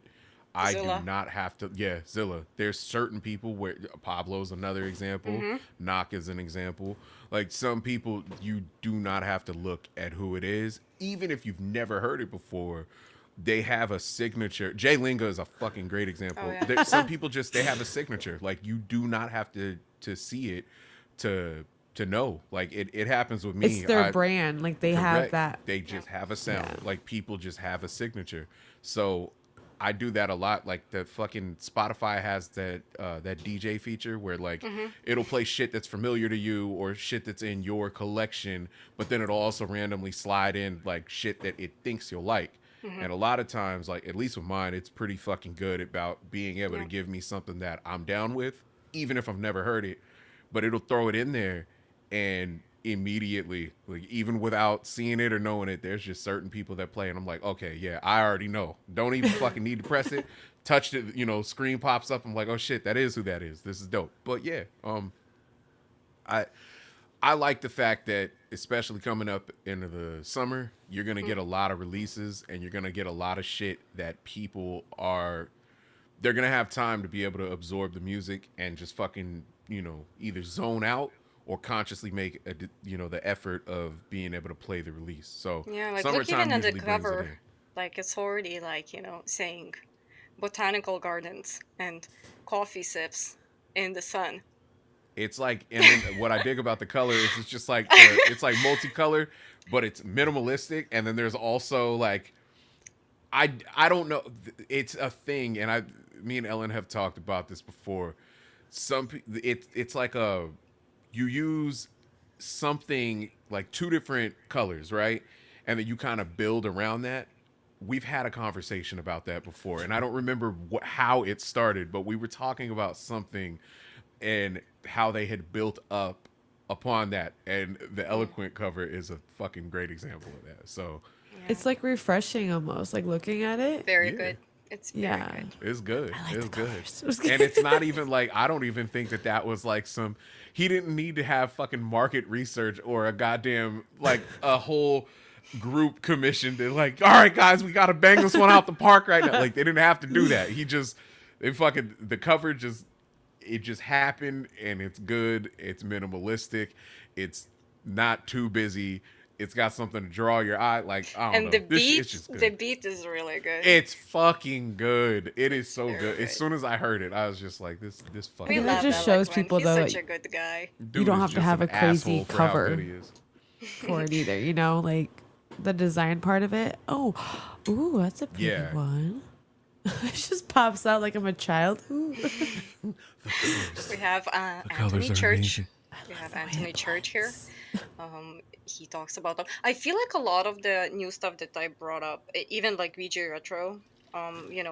I
Zilla.
do not have to. Yeah, Zilla. There's certain people where Pablo's another example. Knock is an example. Like some people, you do not have to look at who it is, even if you've never heard it before. They have a signature. Jay Linga is a fucking great example.
Oh, yeah.
Some people just they have a signature. Like you do not have to see it to know. Like it happens with me.
It's their brand. Like they have
Correct.
that.
They just have a sound.
Yeah.
Like people just have a signature. So I do that a lot. Like the fucking Spotify has that that DJ feature where like it'll play shit that's familiar to you or shit that's in your collection, but then it'll also randomly slide in like shit that it thinks you'll like. And a lot of times, like at least with mine, it's pretty fucking good about being able to
Yeah.
give me something that I'm down with, even if I've never heard it. But it'll throw it in there, and immediately, like even without seeing it or knowing it, there's just certain people that play, and I'm like, okay, yeah, I already know. Don't even fucking need to press it. Touched it, screen pops up. I'm like, oh shit, that is who that is. This is dope. But yeah, I like the fact that, especially coming up into the summer, you're gonna get a lot of releases, and you're gonna get a lot of shit that people are. They're gonna have time to be able to absorb the music and just fucking, either zone out or consciously make the effort of being able to play the release. So
Yeah, like look
summertime
even at the
usually brings it
cover,
in.
like it's already like saying botanical gardens and coffee sips in the sun.
It's like, and then what I dig about the color is it's just like it's like multicolor, but it's minimalistic. And then there's also like I don't know. It's a thing, and me and Ellen have talked about this before. It's like a you use something like two different colors, right? And then you kind of build around that. We've had a conversation about that before, and I don't remember how it started, but we were talking about something and how they had built up upon that, and the eloquent cover is a fucking great example of that. So
Yeah.
It's like refreshing almost, like looking at it.
Very
yeah.
good. It's very
Yeah.
good.
It's good.
I like
It's
the
good.
colors.
And it's not even like I don't even think that was like some. He didn't need to have fucking market research or a goddamn like a whole group commissioned and like, all right, guys, we got to bang this one out the park right now. Like they didn't have to do that. The cover just it just happened and it's good. It's minimalistic. It's not too busy. It's got something to draw your eye. Like I don't
And
know.
the
This
beat,
it's just good.
the beat is really good.
It's fucking good. It is so
Very
good. As
good.
soon as I heard it, I was just like, this
We
fucking
think that
love
just shows
Eloquent.
people,
He's
though,
such
like,
a good guy.
dude
don't
is
have to
just
have
an
a crazy
asshole for how
cover.
good he is.
For it either, you know, like the design part of it. Oh, ooh, that's a pretty
Yeah.
one. It just pops out like I'm a child. Ooh.
We have Anthony
colors are
Church.
amazing.
We have Anthony Church here. He talks about them. I feel like a lot of the new stuff that I brought up, even like VJ Retro,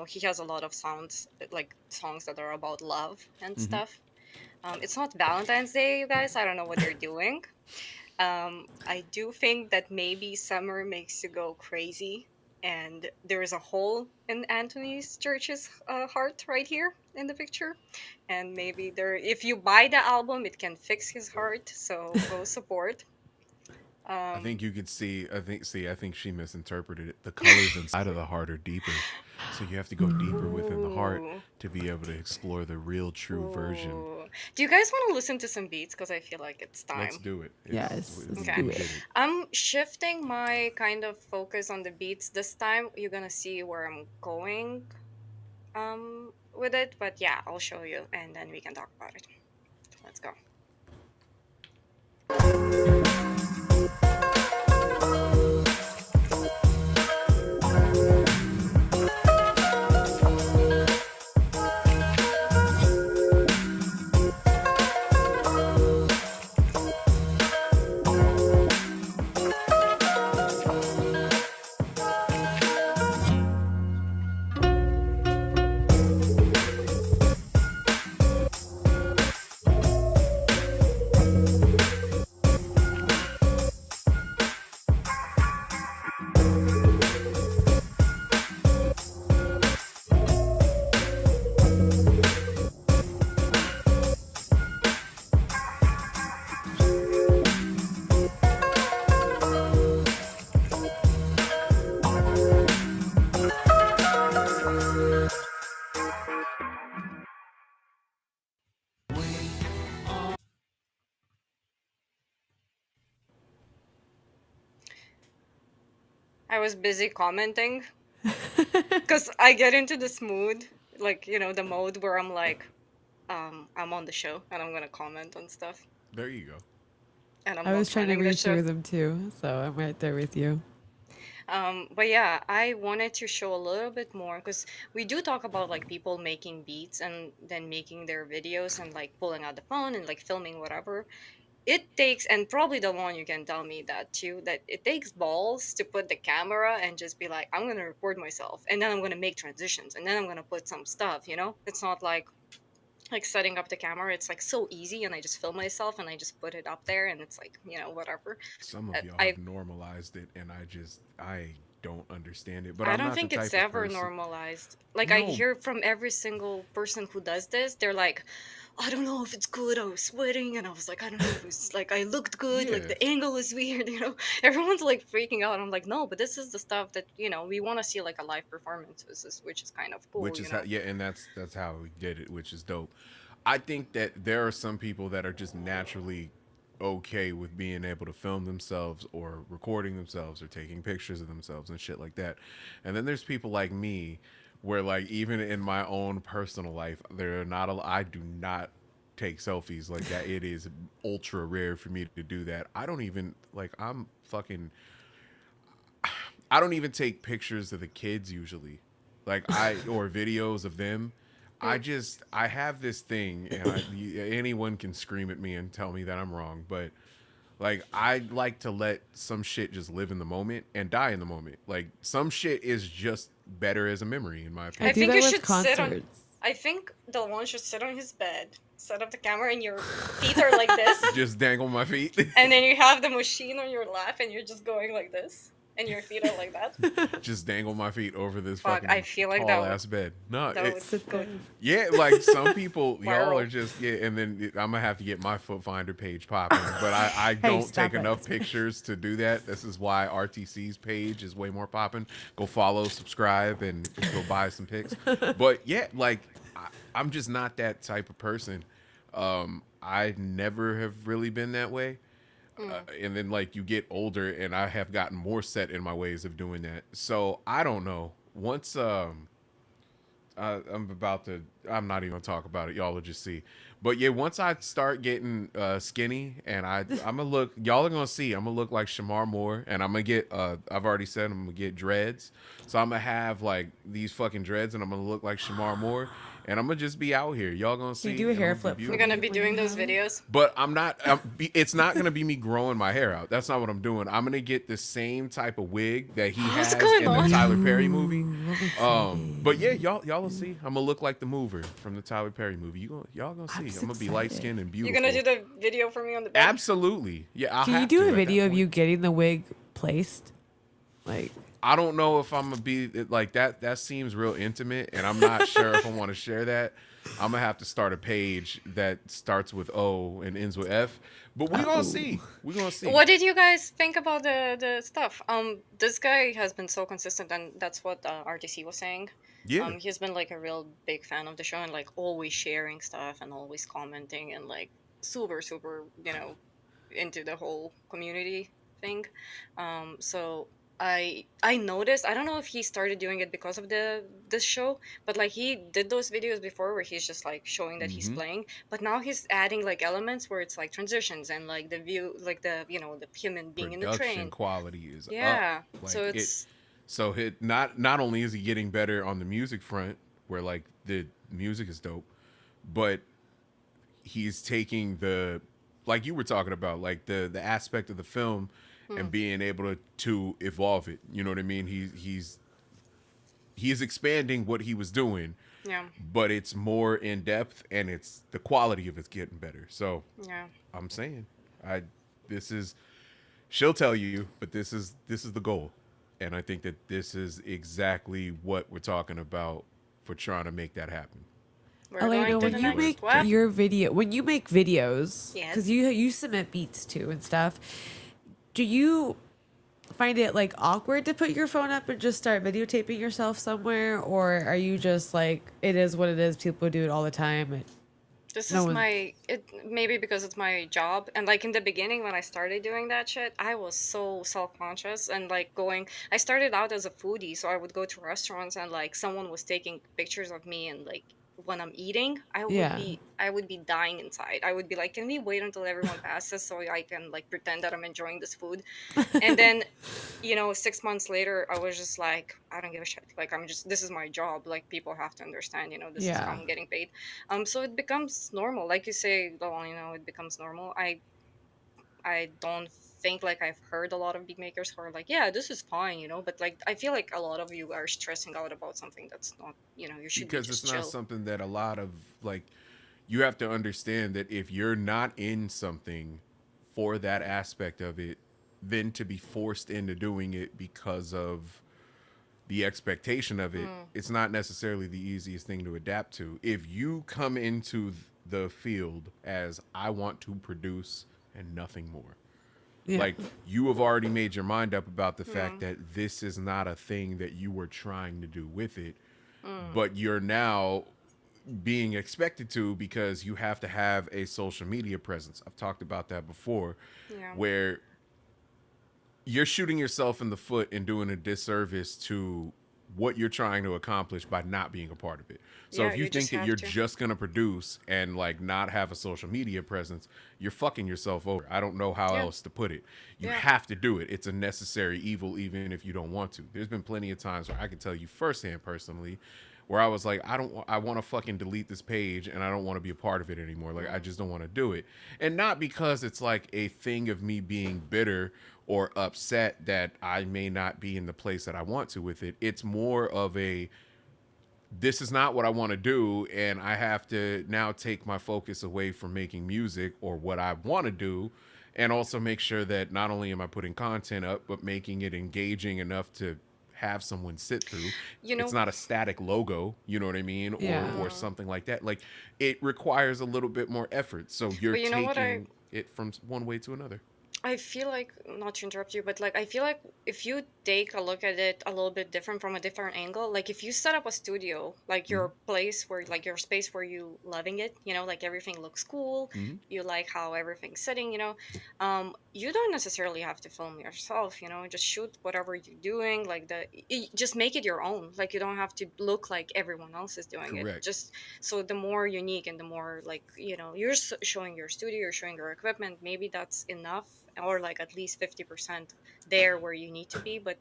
he has a lot of like songs that are about love and stuff. It's not Valentine's Day, you guys. I don't know what you're doing. I do think that maybe summer makes you go crazy, and there is a hole in Anthony's Church's heart right here in the picture, and maybe if you buy the album, it can fix his heart. So go support.
I think you could see. I think she misinterpreted it. The colors inside of the heart are deeper, so you have to go deeper within the heart
Ooh.
to be able to explore the real, true version.
Ooh. Do you guys want to listen to some beats? Because I feel like it's time.
Let's do it.
Yes, let's
Okay.
do it.
I'm shifting my kind of focus on the beats this time. You're gonna see where I'm going with it, but yeah, I'll show you and then we can talk about it. Let's go. I was busy commenting because I get into this mood, like, the mode where I'm like, I'm on the show and I'm gonna comment on stuff.
There you go.
And I'm
I
not
was trying to
running the
read
show.
through them too, so I'm right there with you.
But yeah, I wanted to show a little bit more because we do talk about like people making beats and then making their videos and like pulling out the phone and like filming whatever. It takes, and probably the one you can tell me that too, that it takes balls to put the camera and just be like, I'm gonna record myself and then I'm gonna make transitions and then I'm gonna put some stuff, It's not like setting up the camera. It's like so easy and I just film myself and I just put it up there and it's like, whatever.
Some of y'all
I
have normalized it, and I don't understand it. But
I
I'm
don't
not
think
the
it's
type of
ever
person.
normalized. Like I
No.
hear from every single person who does this, they're like, I don't know if it's good. I was sweating, and I was like, I don't know if it's like I looked good. Like
Yeah.
the angle is weird. Everyone's like freaking out. I'm like, no, but this is the stuff that we want to see like a live performance, which is kind of cool.
Which is how, yeah, and that's how we did it, which is dope. I think that there are some people that are just naturally okay with being able to film themselves or recording themselves or taking pictures of themselves and shit like that. And then there's people like me where like even in my own personal life, there are not a I do not take selfies like that. It is ultra rare for me to do that. I don't even like I'm fucking I don't even take pictures of the kids usually. Like or videos of them. I have this thing and anyone can scream at me and tell me that I'm wrong, but like I like to let some shit just live in the moment and die in the moment. Like some shit is just better as a memory in my
I
I
opinion.
do
think
that
you
with
should sit on.
concerts.
I think Delon should sit on his bed, set up the camera, and your feet are like this,
Just dangle my feet.
and then you have the machine on your lap, and you're just going like this, and your feet are like that.
Just dangle my feet over this
Fuck, I
fucking
feel like
tall ass bed. No,
that would
Sit
go
there.
yeah, like some people, y'all are
Viral.
just and then I'm gonna have to get my Foot Finder page popping. But I don't
stop
take
it.
enough pictures to do that. This is why RTC's page is way more popping. Go follow, subscribe, and go buy some pics. But yeah, like I'm just not that type of person. I never have really been that way. And then like you get older and I have gotten more set in my ways of doing that. So I don't know. Once I'm not even gonna talk about it. Y'all will just see. But yeah, once I start getting skinny and I'm gonna look, y'all are gonna see, I'm gonna look like Shamar Moore and I'm gonna get I've already said I'm gonna get dreads. So I'm gonna have like these fucking dreads and I'm gonna look like Shamar Moore and I'm gonna just be out here. Y'all gonna see.
You do a
and
hair
I'm gonna
flip.
be
You're
for
gonna
me
be
when
doing
you
those
have it?
videos.
But I'm not. It's not gonna be me growing my hair out. That's not what I'm doing. I'm gonna get the same type of wig that he
What's
has
going
in the
on?
Tyler Perry movie.
I'm
But yeah, y'all will see. I'm gonna look like the mover from the Tyler Perry movie. Y'all gonna see.
just
I'm gonna be
excited.
light skinned and
You're
beautiful.
gonna do the video for me on the bed.
Absolutely. Yeah. I'll
Can you
have
do
to
a
at that
video of
point.
you getting the wig placed? Like,
I don't know if I'm gonna be like that. That seems real intimate, and I'm not sure if I want to share that. I'm gonna have to start a page that starts with O and ends with F. But we gonna see. We gonna see.
What did you guys think about the stuff? This guy has been so consistent, and that's what RTC was saying.
Yeah.
He's been like a real big fan of the show and like always sharing stuff and always commenting and like super, into the whole community thing. So I noticed. I don't know if he started doing it because of this show, but like he did those videos before where he's just like showing that he's
Mm-hmm.
playing, but now he's adding like elements where it's like transitions and like the view, like the the human being in the
Production
train.
quality is up.
Yeah.
Like
So
it.
it's
So not only is he getting better on the music front, where like the music is dope, but he's taking the like you were talking about, like the aspect of the film and being able to evolve it. You know what I mean? He's expanding what he was doing,
yeah,
but it's more in depth and it's the quality of it's getting better. So
yeah.
I'm saying, this is she'll tell you, but this is the goal. And I think that this is exactly what we're talking about for trying to make that happen.
We're
Elena,
going to
when
the
you
next
make
what?
your video, when you make videos,
Yes.
because you submit beats too and stuff, do you find it like awkward to put your phone up and just start videotaping yourself somewhere, or are you just like it is what it is? People do it all the time.
This
No
is
one-
it maybe because it's my job, and like in the beginning when I started doing that shit, I was so self-conscious and like I started out as a foodie, so I would go to restaurants and like someone was taking pictures of me and like when I'm eating,
Yeah.
I would be dying inside. I would be like, can we wait until everyone passes so I can like pretend that I'm enjoying this food? And then 6 months later, I was just like, I don't give a shit. Like, this is my job. Like, people have to understand, this is how
Yeah.
I'm getting paid. So it becomes normal. Like you say, well, it becomes normal. I don't think like I've heard a lot of beat makers who are like, yeah, this is fine, but like, I feel like a lot of you are stressing out about something that's not, you should be
Because
just
it's not
chill.
something that a lot of like you have to understand that if you're not in something for that aspect of it, then to be forced into doing it because of the expectation of it, it's not necessarily the easiest thing to adapt to. If you come into the field as I want to produce and nothing more,
Yeah.
like you have already made your mind up about the fact that this is not a thing that you were trying to do with it, but you're now being expected to because you have to have a social media presence. I've talked about that before,
Yeah.
where you're shooting yourself in the foot and doing a disservice to what you're trying to accomplish by not being a part of it. So
Yeah,
if you
you
think
just
that
have
you're
to.
just going to produce and like not have a social media presence, you're fucking yourself over. I don't know how
Yeah,
else to put it. You
yeah.
have to do it. It's a necessary evil even if you don't want to. There's been plenty of times where I can tell you firsthand personally where I was like, I want to fucking delete this page and I don't want to be a part of it anymore. Like, I just don't want to do it. And not because it's like a thing of me being bitter or upset that I may not be in the place that I want to with it. It's more of a, this is not what I want to do. And I have to now take my focus away from making music or what I want to do. And also make sure that not only am I putting content up, but making it engaging enough to have someone sit through.
You
It's
know,
not a static logo, you know what I mean,
Yeah.
or something like that. Like it requires a little bit more effort. So you're
but you know what
taking it from one way to another.
I feel like, not to interrupt you, but like I feel like if you take a look at it a little bit different from a different angle, like if you set up a studio, like
Mm-hmm.
your place where like your space where you loving it, like everything looks cool,
Mm-hmm.
you like how everything's sitting, you don't necessarily have to film yourself, just shoot whatever you're doing, like just make it your own. Like you don't have to look like everyone else is doing it.
Correct.
Just so the more unique and the more like, you're showing your studio, you're showing your equipment, maybe that's enough, or like at least 50% there where you need to be. But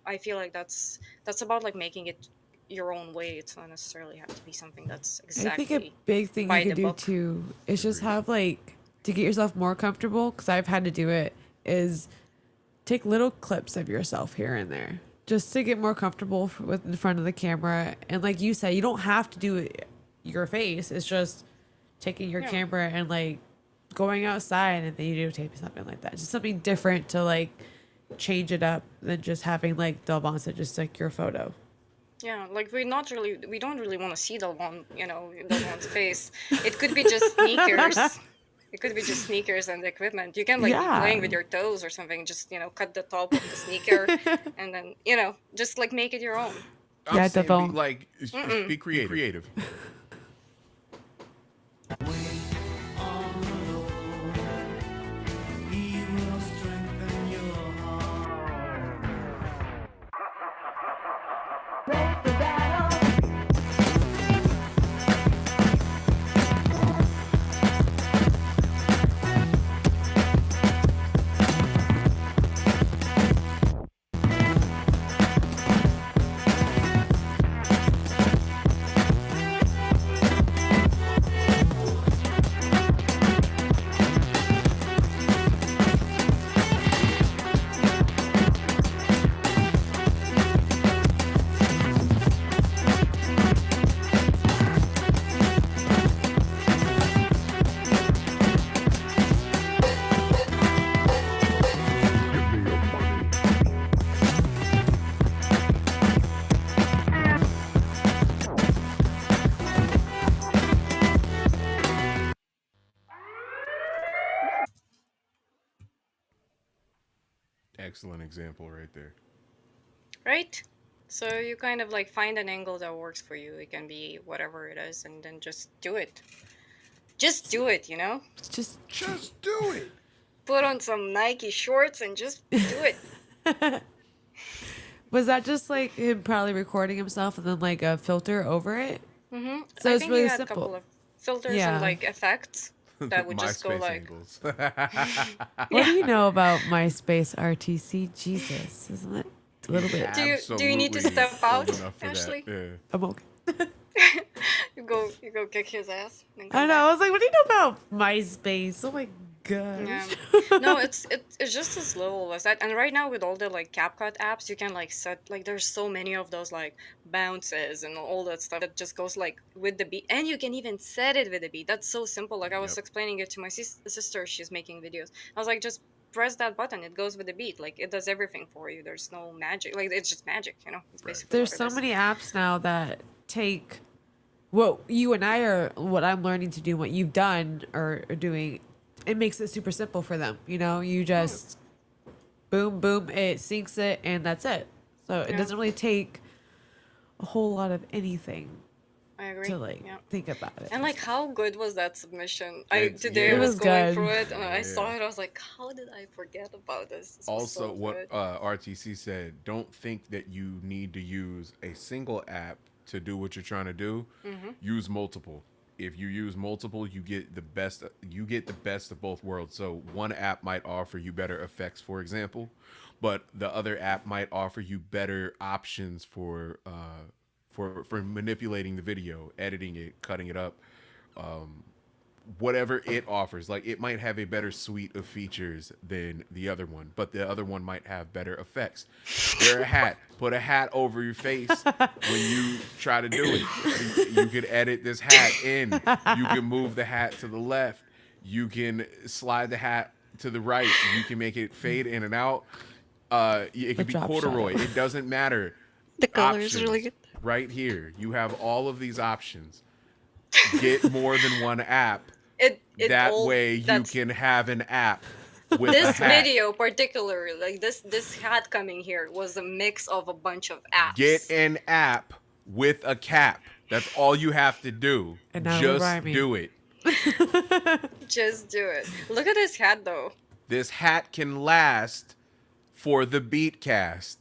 I feel like that's about like making it your own way. It's not necessarily have to be something that's
I think a
exactly
big thing you
by
could
the
do
book.
too is just
Agreed.
have like to get yourself more comfortable, because I've had to do it, is take little clips of yourself here and there just to get more comfortable with in front of the camera. And like you said, you don't have to do it your face. It's just taking your
Yeah.
camera and like going outside and then you do tape something like that. Just something different to like change it up than just having like Delvon said, just like your photo.
Yeah, like we don't really want to see the one, the one's face. It could be just sneakers. It could be just sneakers and equipment. You can like be
Yeah.
playing with your toes or something. Just cut the top of the sneaker, and then just like make it your own.
I'm
Yeah,
saying be,
Delvon.
like be creative. Excellent example right there.
Right? So you kind of like find an angle that works for you. It can be whatever it is, and then just do it. Just do it.
Just
Just do it.
Put on some Nike shorts and just do it.
was that just like him probably recording himself and then like a filter over it?
Mm-hmm.
So
I
it's
think
really
he had a couple
simple.
of filters and
Yeah.
like effects that would just go
MySpace
like.
angles.
What do you know about MySpace RTC? Jesus, isn't it a little bit?
Do you need to
Absolutely
step out,
old enough for that.
Ashley?
Yeah.
I'm okay.
You go kick his ass. And
I
come
know.
back.
I was like, what do you know about MySpace? Oh my gosh.
Yeah. No, it's just as little as that. And right now with all the like CapCut apps, you can like set like there's so many of those like bounces and all that stuff that just goes like with the beat, and you can even set it with the beat. That's so simple. Like I was
Yep.
explaining it to my sister. She's making videos. I was like, just press that button. It goes with the beat. Like it does everything for you. There's no magic. Like it's just magic. It's
Right.
basically
There's
what it
so
is.
many apps now that take what I'm learning to do, what you've done or are doing. It makes it super simple for them. You just boom, boom, it syncs it, and that's it. So it
Yeah.
doesn't really take a whole lot of anything.
I agree.
to like
Yeah.
think about it.
And like, how good was that submission? Today
yeah.
I
It
was
was
going
good.
through it and I
Yeah.
saw it. I was like, how did I forget about this? This was
Also,
so
what
good.
RTC said, don't think that you need to use a single app to do what you're trying to do. Use multiple. If you use multiple, you get the best. You get the best of both worlds. So one app might offer you better effects, for example, but the other app might offer you better options for manipulating the video, editing it, cutting it up, whatever it offers. Like, it might have a better suite of features than the other one, but the other one might have better effects. Wear a hat. Put a hat over your face when you try to do it. You could edit this hat in. You can move the hat to the left. You can slide the hat to the right. You can make it fade in and out. It could be
drop
corduroy.
shadow.
It doesn't matter.
The color is really good.
Right here. You have all of these options. Get more than one app. That way you can have an app with a
This
hat.
video particularly, like this hat coming here was a mix of a bunch of apps.
Get an app with a cap. That's all you have to do.
And now we're
Just
rhyming.
do it.
Just do it. Look at this hat though.
This hat can last for the Beatcast.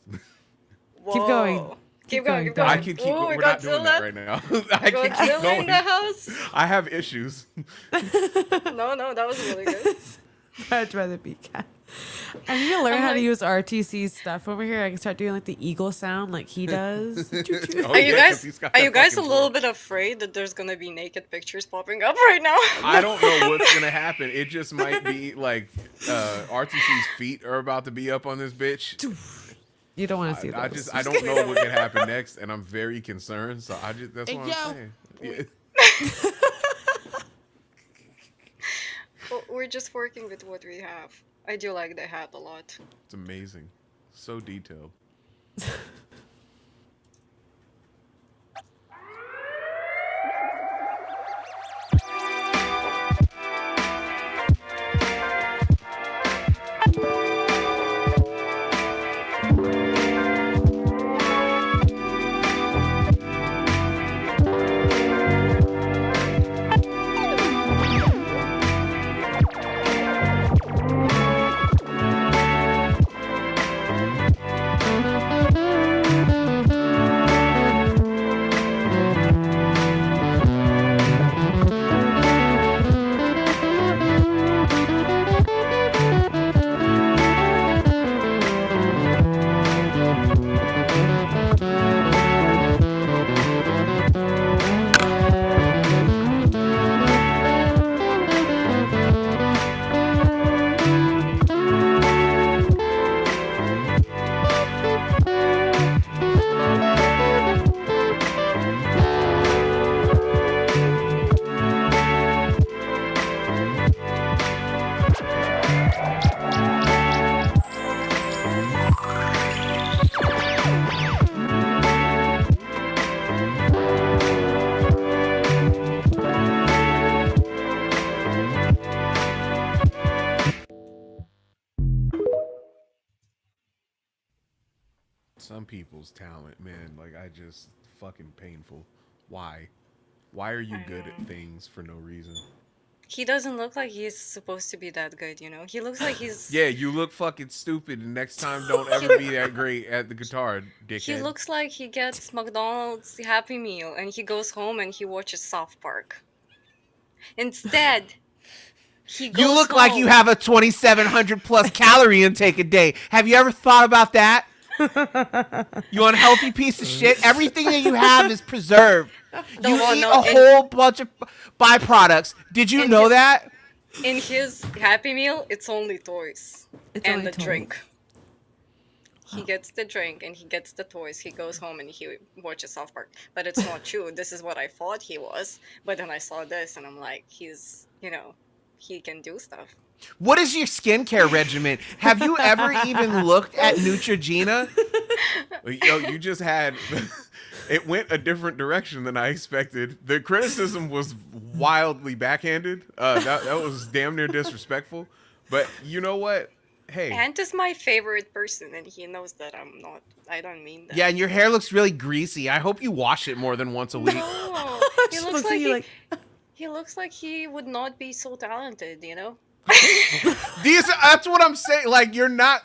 Keep going.
Whoa.
Keep
Keep going.
going.
Keep going.
I can keep.
Ooh,
We're
we
not
got
doing that right now. I can keep
Godzilla
going.
in the house.
I have issues.
No, that was really good.
I'd rather be cat. I need to learn
I'm
how to
like-
use RTC's stuff over here. I can start doing like the eagle sound like he does.
Oh,
Are you
yeah, 'cause
guys
he's got
are
that
you guys a
fucking
little
sword.
bit afraid that there's gonna be naked pictures popping up right now?
I don't know what's gonna happen. It just might be like RTC's feet are about to be up on this bitch.
You don't want to see those.
I don't know what could happen next, and I'm very concerned. So that's what
Hey,
I'm saying. Yeah.
Well, we're just working with what we have. I do like the hat a lot.
It's amazing, so detailed. Some people's talent, man, like I just fucking painful. Why? Why are you
I
good
know.
at things for no reason?
He doesn't look like he's supposed to be that good, you know? He looks like he's
Yeah, you look fucking stupid, and next time don't ever be that great at the guitar, dickhead.
he looks like he gets McDonald's Happy Meal and he goes home and he watches South Park. Instead, he goes
You look like you
home-
have a 2,700 plus calorie intake a day. Have you ever thought about that? You unhealthy piece of shit. Everything that you have is preserved. You
one,
eat
no,
a whole bunch of byproducts. Did you
in
know
his-
that?
in his Happy Meal, it's only toys
It's
and
only
the
toys.
drink. He gets the drink and he gets the toys. He goes home and he watches South Park. But it's not true. This is what I thought he was. But then I saw this and I'm like, he's, he can do stuff.
What is your skincare regimen? Have you ever even looked at Neutrogena?
Yo, you just had it went a different direction than I expected. The criticism was wildly backhanded. That was damn near disrespectful. But you know what? Hey,
Ant is my favorite person and he knows that I'm not. I don't mean that.
Yeah, and your hair looks really greasy. I hope you wash it more than once a week.
No, looks
looks at
like
you like,
he looks like he would not be so talented, you know?
That's what I'm saying. Like you're not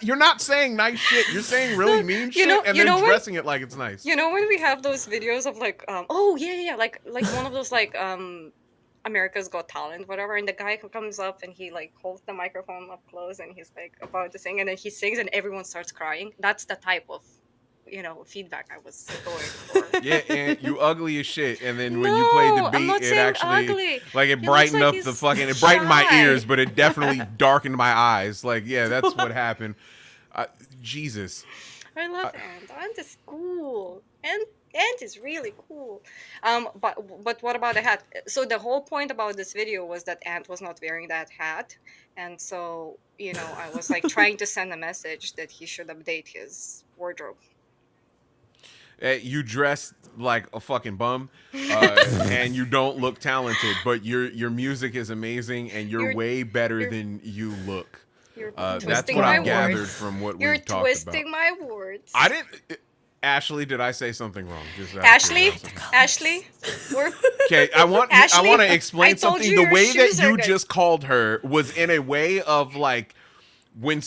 you're not saying nice shit. You're saying really mean shit and
you
then
know when
dressing it like it's nice.
you know when we have those videos of like oh yeah, like one of those like America's Got Talent, whatever, and the guy who comes up and he like holds the microphone up close and he's like about to sing and then he sings and everyone starts crying. That's the type of feedback I was going for.
Yeah, and you ugly as shit. And then when you played the
No, I'm
beat,
not
it
saying
actually
ugly.
like it
He looks
brightened
like
up the
he's
fucking. It brightened my
shy.
ears, but it definitely darkened my eyes. Like yeah, that's what happened. Jesus.
I love Ant. Ant is cool. Ant is really cool. But what about the hat? So the whole point about this video was that Ant was not wearing that hat, and so I was like trying to send a message that he should update his wardrobe.
You dress like a fucking bum, and you don't look talented, but your music is amazing, and you're way better
you're-
than you look.
You're
That's
twisting
what
my
I've gathered
words.
from what
You're
we've talked
twisting
about.
my words.
I didn't. Ashley, did I say something wrong? Just out of
Ashley,
curiosity.
Ashley, we're
Okay, I want
Ashley,
to
I
explain
told
something.
you
The
your
way that
shoes are
you
good.
just called her was in a way of like when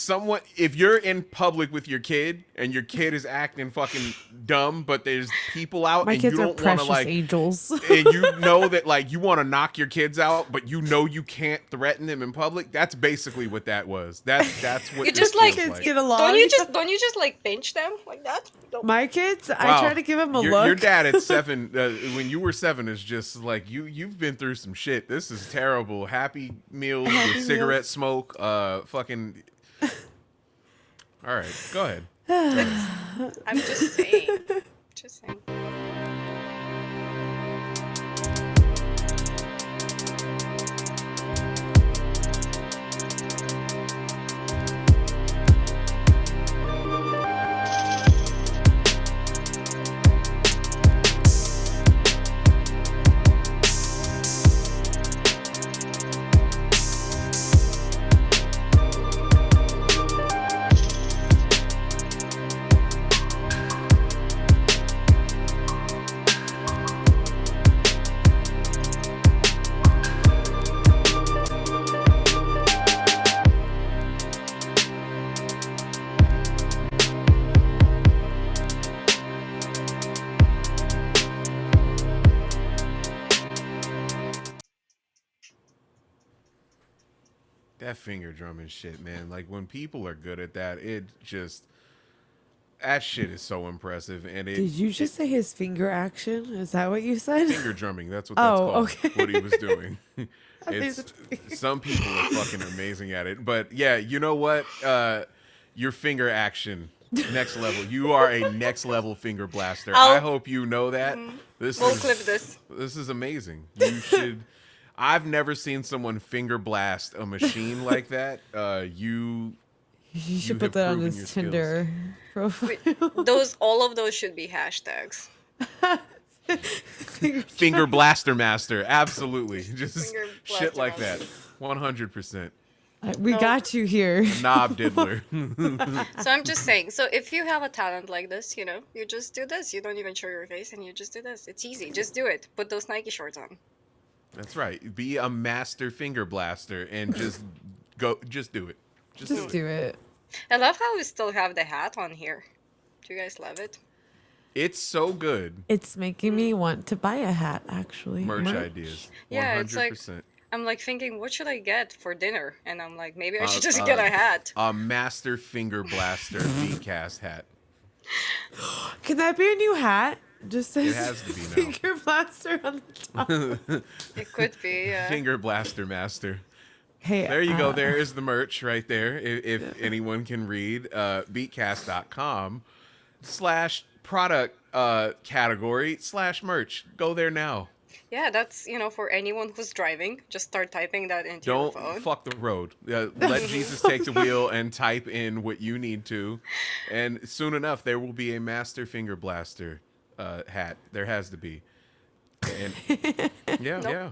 if you're in public with your kid and your kid is acting fucking dumb, but there's people out
my
and you
kids are
don't want to
precious
like
angels.
and you know that like you want to knock your kids out, but you know you can't threaten them in public. That's basically what that was. That's what
You
this
just like
feels
Kids get along.
don't you just like pinch them like that? Don't-
My kids, I
Wow.
try to give them a
Your
look.
dad at 7, when you were 7, is just like you've been through some shit. This is terrible. Happy meals
Happy
with cigarette
Meals.
smoke. Fucking. All right, go ahead.
I'm just saying. Just saying.
That finger drumming shit, man. Like when people are good at that, that shit is so impressive. And
Did you just say his finger action? Is that what you said?
finger drumming? That's what that's called.
okay.
What he was doing.
thought he
It's
said finger.
some people are fucking amazing at it. But yeah, you know what? Your finger action, next level. You are a next level finger blaster. I hope you know that. We'll
clip this.
This is amazing. You should. I've never seen someone finger blast a machine like that. You
You should
have
put that on
proven your
his
skills.
Tinder profile.
All of those should be hashtags.
Finger blaster master, absolutely. Just
Finger
shit
blaster
like
master.
that. 100%.
We got you here.
Knob diddler.
So I'm just saying. So if you have a talent like this, you just do this. You don't even show your face, and you just do this. It's easy. Just do it. Put those Nike shorts on.
That's right. Be a master finger blaster and just do it. Just
Just do it.
I love how we still have the hat on here. Do you guys love it?
It's so good.
It's making me want to buy a hat, actually.
Merch ideas. 100%.
Yeah, it's like- I'm like thinking, what should I get for dinner? And I'm like, maybe I should just get a hat.
A master finger blaster Beatcast hat.
Can that be a new hat? Just says
It has to be now.
finger blaster on the top.
It could be. Yeah.
Finger blaster master.
Hey,
There you go. There is the merch right there. If anyone can read, beatcast.com/product category/merch. Go there now.
Yeah, that's for anyone who's driving. Just start typing that into your
Don't
phone.
fuck the road. Let Jesus take the wheel and type in what you need to. And soon enough, there will be a master finger blaster hat. There has to be. And yeah, yeah.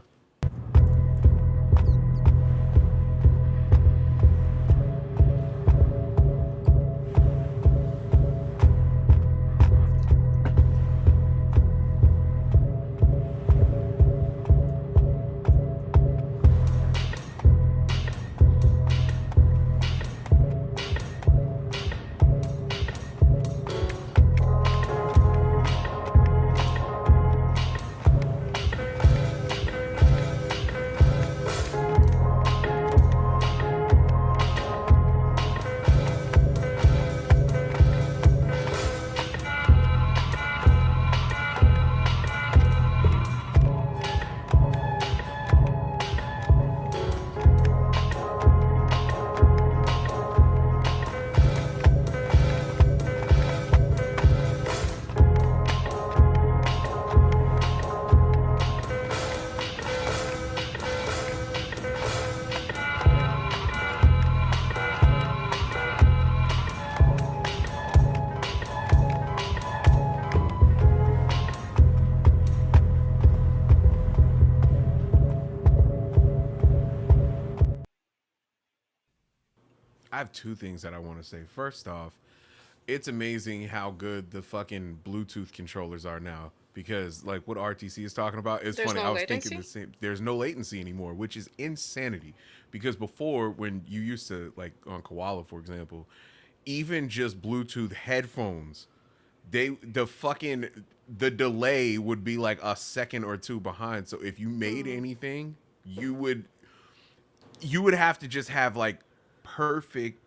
I have two things that I want to say. First off, it's amazing how good the fucking Bluetooth controllers are now. Because like what RTC is talking about is
There's
funny.
no
I was thinking
latency.
the same. There's no latency anymore, which is insanity. Because before, when you used to like on Koala, for example, even just Bluetooth headphones, the delay would be like a second or two behind. So if you made anything, you would have to just have like perfect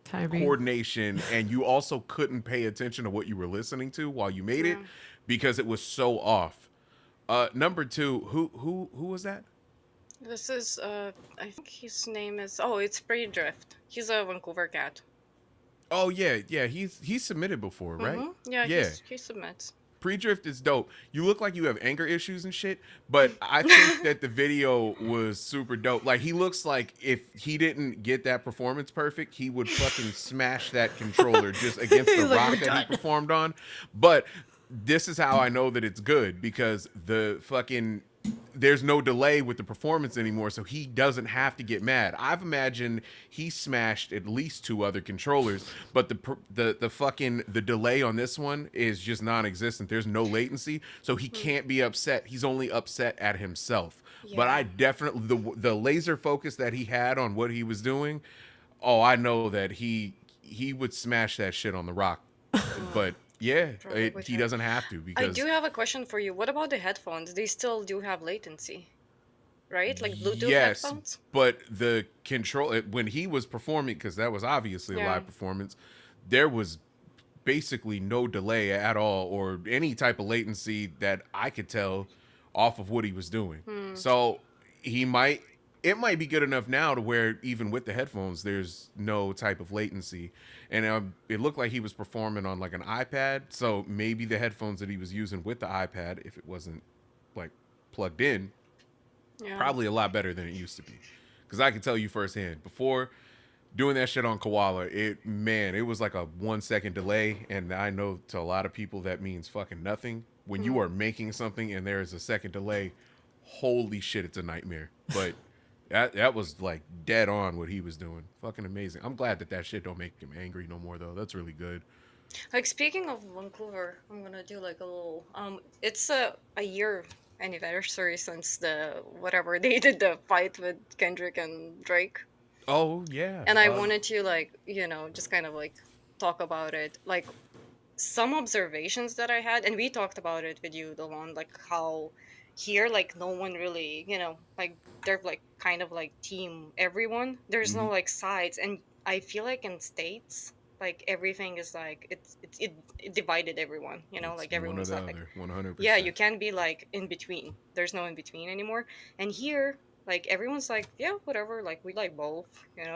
Timing.
coordination, and you also couldn't pay attention to what you were listening to while you made it
Yeah.
because it was so off. Number two, who was that?
This is I think his name is, oh, it's Pretty Drift. He's a Vancouver cat.
Oh yeah, yeah, he's submitted before, right?
Yeah,
Yeah.
he submits.
Pre-drift is dope. You look like you have anger issues and shit, but I think that the video was super dope. Like he looks like if he didn't get that performance perfect, he would fucking smash that controller just against the
He's like,
rock
"We're
that
done."
he performed on. But this is how I know that it's good because the fucking there's no delay with the performance anymore, so he doesn't have to get mad. I've imagined he smashed at least two other controllers, but the fucking the delay on this one is just non-existent. There's no latency, so he can't be upset. He's only upset at himself. But I
Yeah.
definitely the laser focus that he had on what he was doing. Oh, I know that he would smash that shit on the rock. But yeah,
Probably would
he
have.
doesn't have to
I
because
do have a question for you. What about the headphones? They still do have latency, right? Like Bluetooth
yes,
headphones?
but the control when he was performing, because that was obviously a
Yeah.
live performance, there was basically no delay at all or any type of latency that I could tell off of what he was doing. So he might it might be good enough now to where even with the headphones there's no type of latency, and it looked like he was performing on like an iPad, so maybe the headphones that he was using with the iPad, if it wasn't like plugged in,
Yeah.
probably a lot better than it used to be. Because I can tell you firsthand, before doing that shit on Koala, it was like a 1 second delay, and I know to a lot of people that means fucking nothing. When you are making something and there is a second delay, holy shit, it's a nightmare. But that was like dead on what he was doing. Fucking amazing. I'm glad that shit don't make him angry no more though. That's really good.
Like speaking of Vancouver, I'm gonna do like a little it's a year anniversary since the whatever they did the fight with Kendrick and Drake.
Oh yeah.
And I wanted to like, just kind of like talk about it. Like some observations that I had, and we talked about it with you, Delon, like how here like no one really, like they're like kind of like team everyone. There's no
Mhm.
like sides, and I feel like in states like everything is like it divided everyone,
It's
like
one or
everyone's
the
like,
other,
yeah, you
100%.
can't be like in between. There's no in between anymore. And here, like everyone's like, yeah, whatever, like we like both,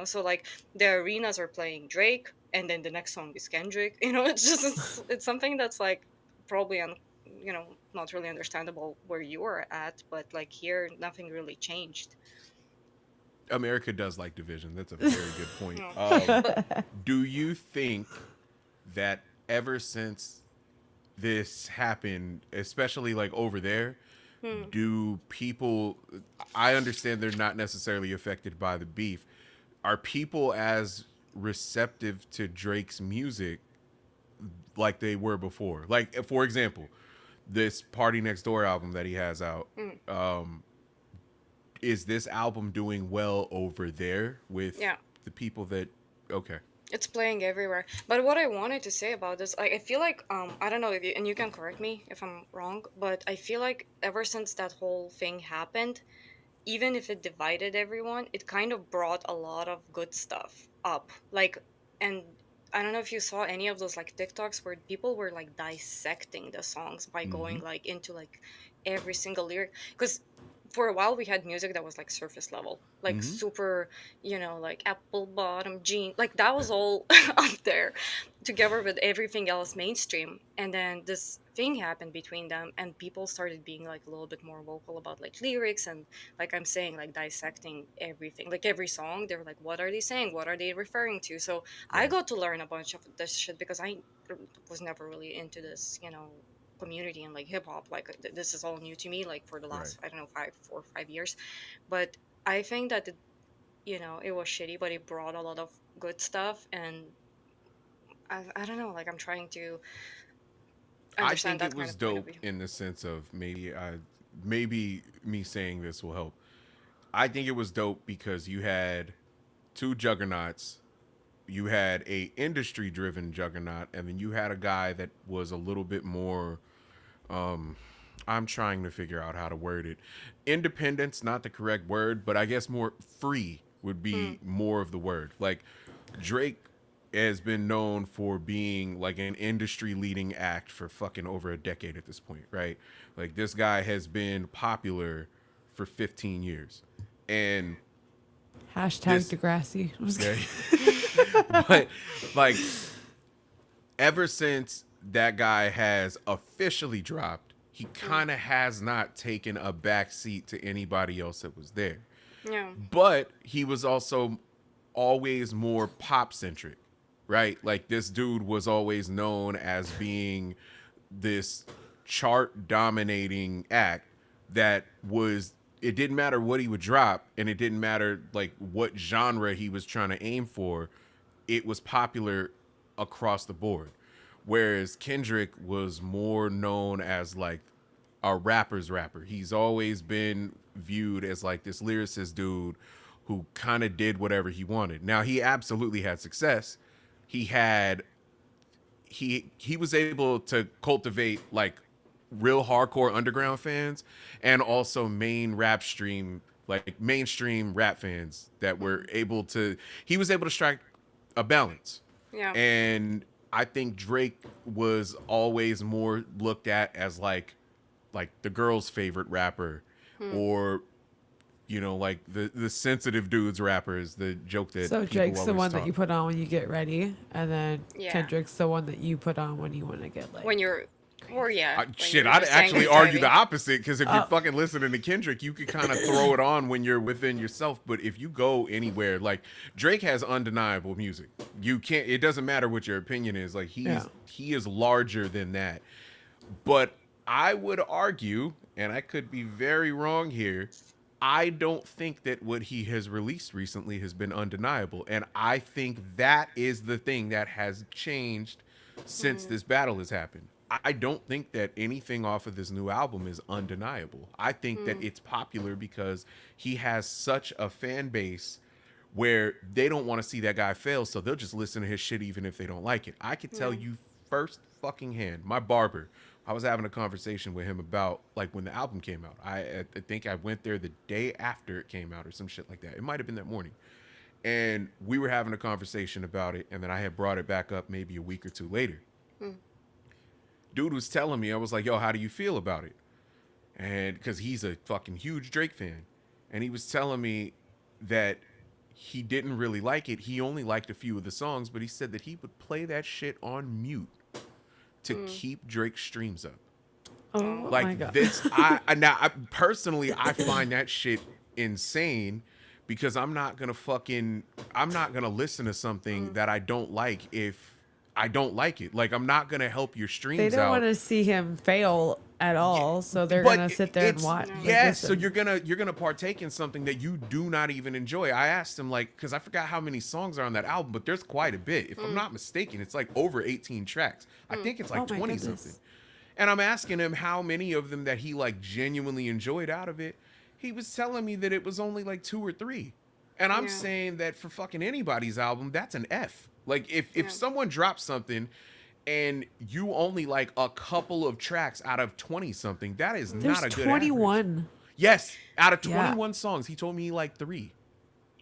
So like the arenas are playing Drake, and then the next song is Kendrick. It's just it's something that's like probably not really understandable where you are at, but like here nothing really changed.
America does like division. That's a very good point.
No. But
Do you think that ever since this happened, especially like over there,
hmm,
do people? I understand they're not necessarily affected by the beef. Are people as receptive to Drake's music like they were before? Like, for example, this Party Next Door album that he has out.
mm,
Is this album doing well over there with
yeah,
the people that? Okay.
it's playing everywhere. But what I wanted to say about this, I feel like I don't know if you, and you can correct me if I'm wrong, but I feel like ever since that whole thing happened, even if it divided everyone, it kind of brought a lot of good stuff up. Like, and I don't know if you saw any of those like TikToks where people were like dissecting the songs by
Mm-hmm.
going like into like every single lyric. Because for a while we had music that was like surface level, like
Mm-hmm.
super, like apple bottom jean, like that was all up there together with everything else mainstream. And then this thing happened between them, and people started being like a little bit more vocal about like lyrics, and like I'm saying, like dissecting everything, like every song. They were like, what are they saying, what are they referring to? So I
Right.
got to learn a bunch of this shit because I was never really into this, community and like hip hop. Like this is all new to me, like for the
Right.
last, I don't know, 4 or 5 years. But I think that it was shitty, but it brought a lot of good stuff. And I don't know, like I'm trying to
I
understand
think it
that kind
was
of point of
dope
view.
in the sense of maybe me saying this will help. I think it was dope because you had two juggernauts. You had a industry driven juggernaut, and then you had a guy that was a little bit more. I'm trying to figure out how to word it. Independence, not the correct word, but I guess more free would
Mm,
be more of the word. Like Drake has been known for being like an industry leading act for fucking over a decade at this point, right? Like this guy has been popular for 15 years. And
Hashtag
this
Degrassi. I'm just
yeah,
kidding.
but like ever since that guy has officially dropped, he
mm,
kind of has not taken a back seat to anybody else that was there.
yeah.
But he was also always more pop centric, right? Like this dude was always known as being this chart dominating act that was it didn't matter what he would drop and it didn't matter like what genre he was trying to aim for, it was popular across the board. Whereas Kendrick was more known as like a rapper's rapper. He's always been viewed as like this lyricist dude who kind of did whatever he wanted. Now he absolutely had success. He had he was able to cultivate like real hardcore underground fans and also mainstream rap fans that were
Mm,
able to he was able to strike a balance.
yeah.
And I think Drake was always more looked at as like the girl's favorite rapper
Mm,
or like the sensitive dudes rappers, the joke that
So
people
Drake's the
always
one that
talk.
you put on when you get ready, and then
yeah.
Kendrick's the one that you put on when you want to get like
When you're, or yeah, when
Shit,
you're
I'd
just
actually argue the
driving.
opposite because if you're
Oh,
fucking listening to Kendrick, you could kind of throw it on when you're within yourself. But if you go anywhere, like Drake has undeniable music. You can't. It doesn't matter what your opinion is. Like
yeah.
he is larger than that. But I would argue, and I could be very wrong here, I don't think that what he has released recently has been undeniable. And I think that is the thing that has changed since
Mm,
this battle has happened. I don't think that anything off of this new album is undeniable. I think that
mm,
it's popular because he has such a fan base where they don't want to see that guy fail, so they'll just listen to his shit even if they don't like it. I could tell
yeah.
you first fucking hand, my barber, I was having a conversation with him about like when the album came out. I think I went there the day after it came out or some shit like that. It might have been that morning. And we were having a conversation about it, and then I had brought it back up maybe a week or two later.
Mm,
Dude was telling me, I was like, yo, how do you feel about it? And because he's a fucking huge Drake fan. And he was telling me that he didn't really like it. He only liked a few of the songs, but he said that he would play that shit on mute to
mm,
keep Drake's streams up.
Oh
oh,
my
Like
god.
this, personally, I find that shit insane because I'm not gonna listen to something
mm,
that I don't like if I don't like it. Like I'm not gonna help your
They
streams
don't want
out.
to see him fail at all, so they're
But
gonna sit there and
it's
watch.
no.
Like,
yes, so
listen.
you're gonna partake in something that you do not even enjoy. I asked him like because I forgot how many songs are on that album, but there's quite a bit. If I'm
Mm,
not mistaken, it's like over 18 tracks. I
mm,
think it's
Oh
like
my
20 something.
goodness.
And I'm asking him how many of them that he like genuinely enjoyed out of it. He was telling me that it was only like two or three. And I'm
yeah.
saying that for fucking anybody's album, that's an F. Like if
Yeah.
someone drops something and you only like a couple of tracks out of 20 something, that is
Mm,
There's
not a good average.
21.
Yes, out of
Yeah.
21 songs, he told me he liked 3.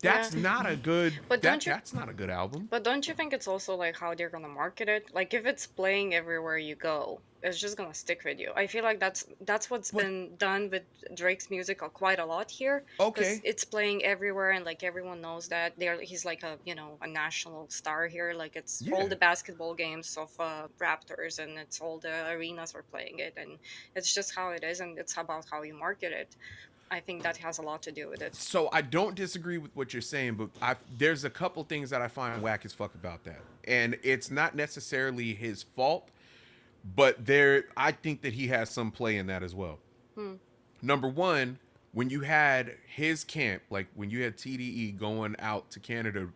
yeah.
That's not a good
But don't you?
that's not a good album.
But don't you think it's also like how they're gonna market it? Like if it's playing everywhere you go, it's just gonna stick with you. I feel like that's what's
But
been done with Drake's music quite a lot here, because
okay.
it's playing everywhere and like everyone knows that he's like a a national star here. Like it's all
Yeah.
the basketball games of Raptors and it's all the arenas are playing it, and it's just how it is, and it's about how you market it. I think that has a lot to do with it.
So I don't disagree with what you're saying, but there's a couple things that I find whack as fuck about that, and it's not necessarily his fault, but I think that he has some play in that as well.
Hmm.
Number one, when you had his camp, like when you had TDE going out to Canada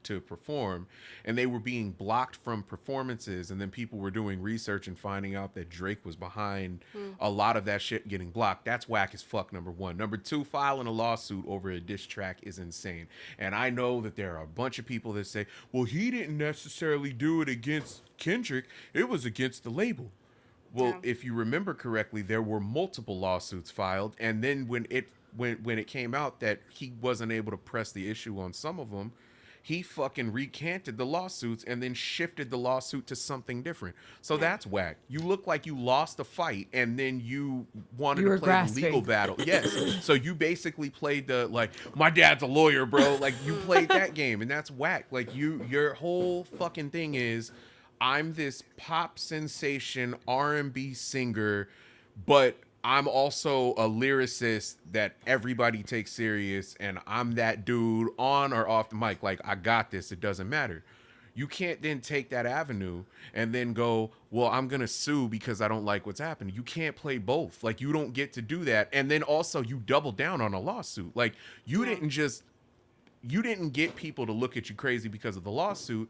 to perform, and they were being blocked from performances, and then people were doing research and finding out that Drake was behind a lot of that shit getting blocked. That's whack as fuck, number one. Number two, filing a lawsuit over a diss track is insane. And I know that there are a bunch of people that say, well, he didn't necessarily do it against Kendrick, it was against the label. Well, if you remember correctly, there were multiple lawsuits filed, and then when it came out that he wasn't able to press the issue on some of them, he fucking recanted the lawsuits and then shifted the lawsuit to something different. So that's whack. You look like you lost a fight and then you wanted to play the legal battle. Yes. So you basically played the, like, my dad's a lawyer, bro. Like, you played that game, and that's whack. Like, your whole fucking thing is, I'm this pop sensation R&B singer, but I'm also a lyricist that everybody takes serious, and I'm that dude on or off the mic. Like, I got this. It doesn't matter. You can't then take that avenue and then go, well, I'm going to sue because I don't like what's happening. You can't play both. Like, you don't get to do that. And then also you double down on a lawsuit. Like, you didn't get people to look at you crazy because of the lawsuit.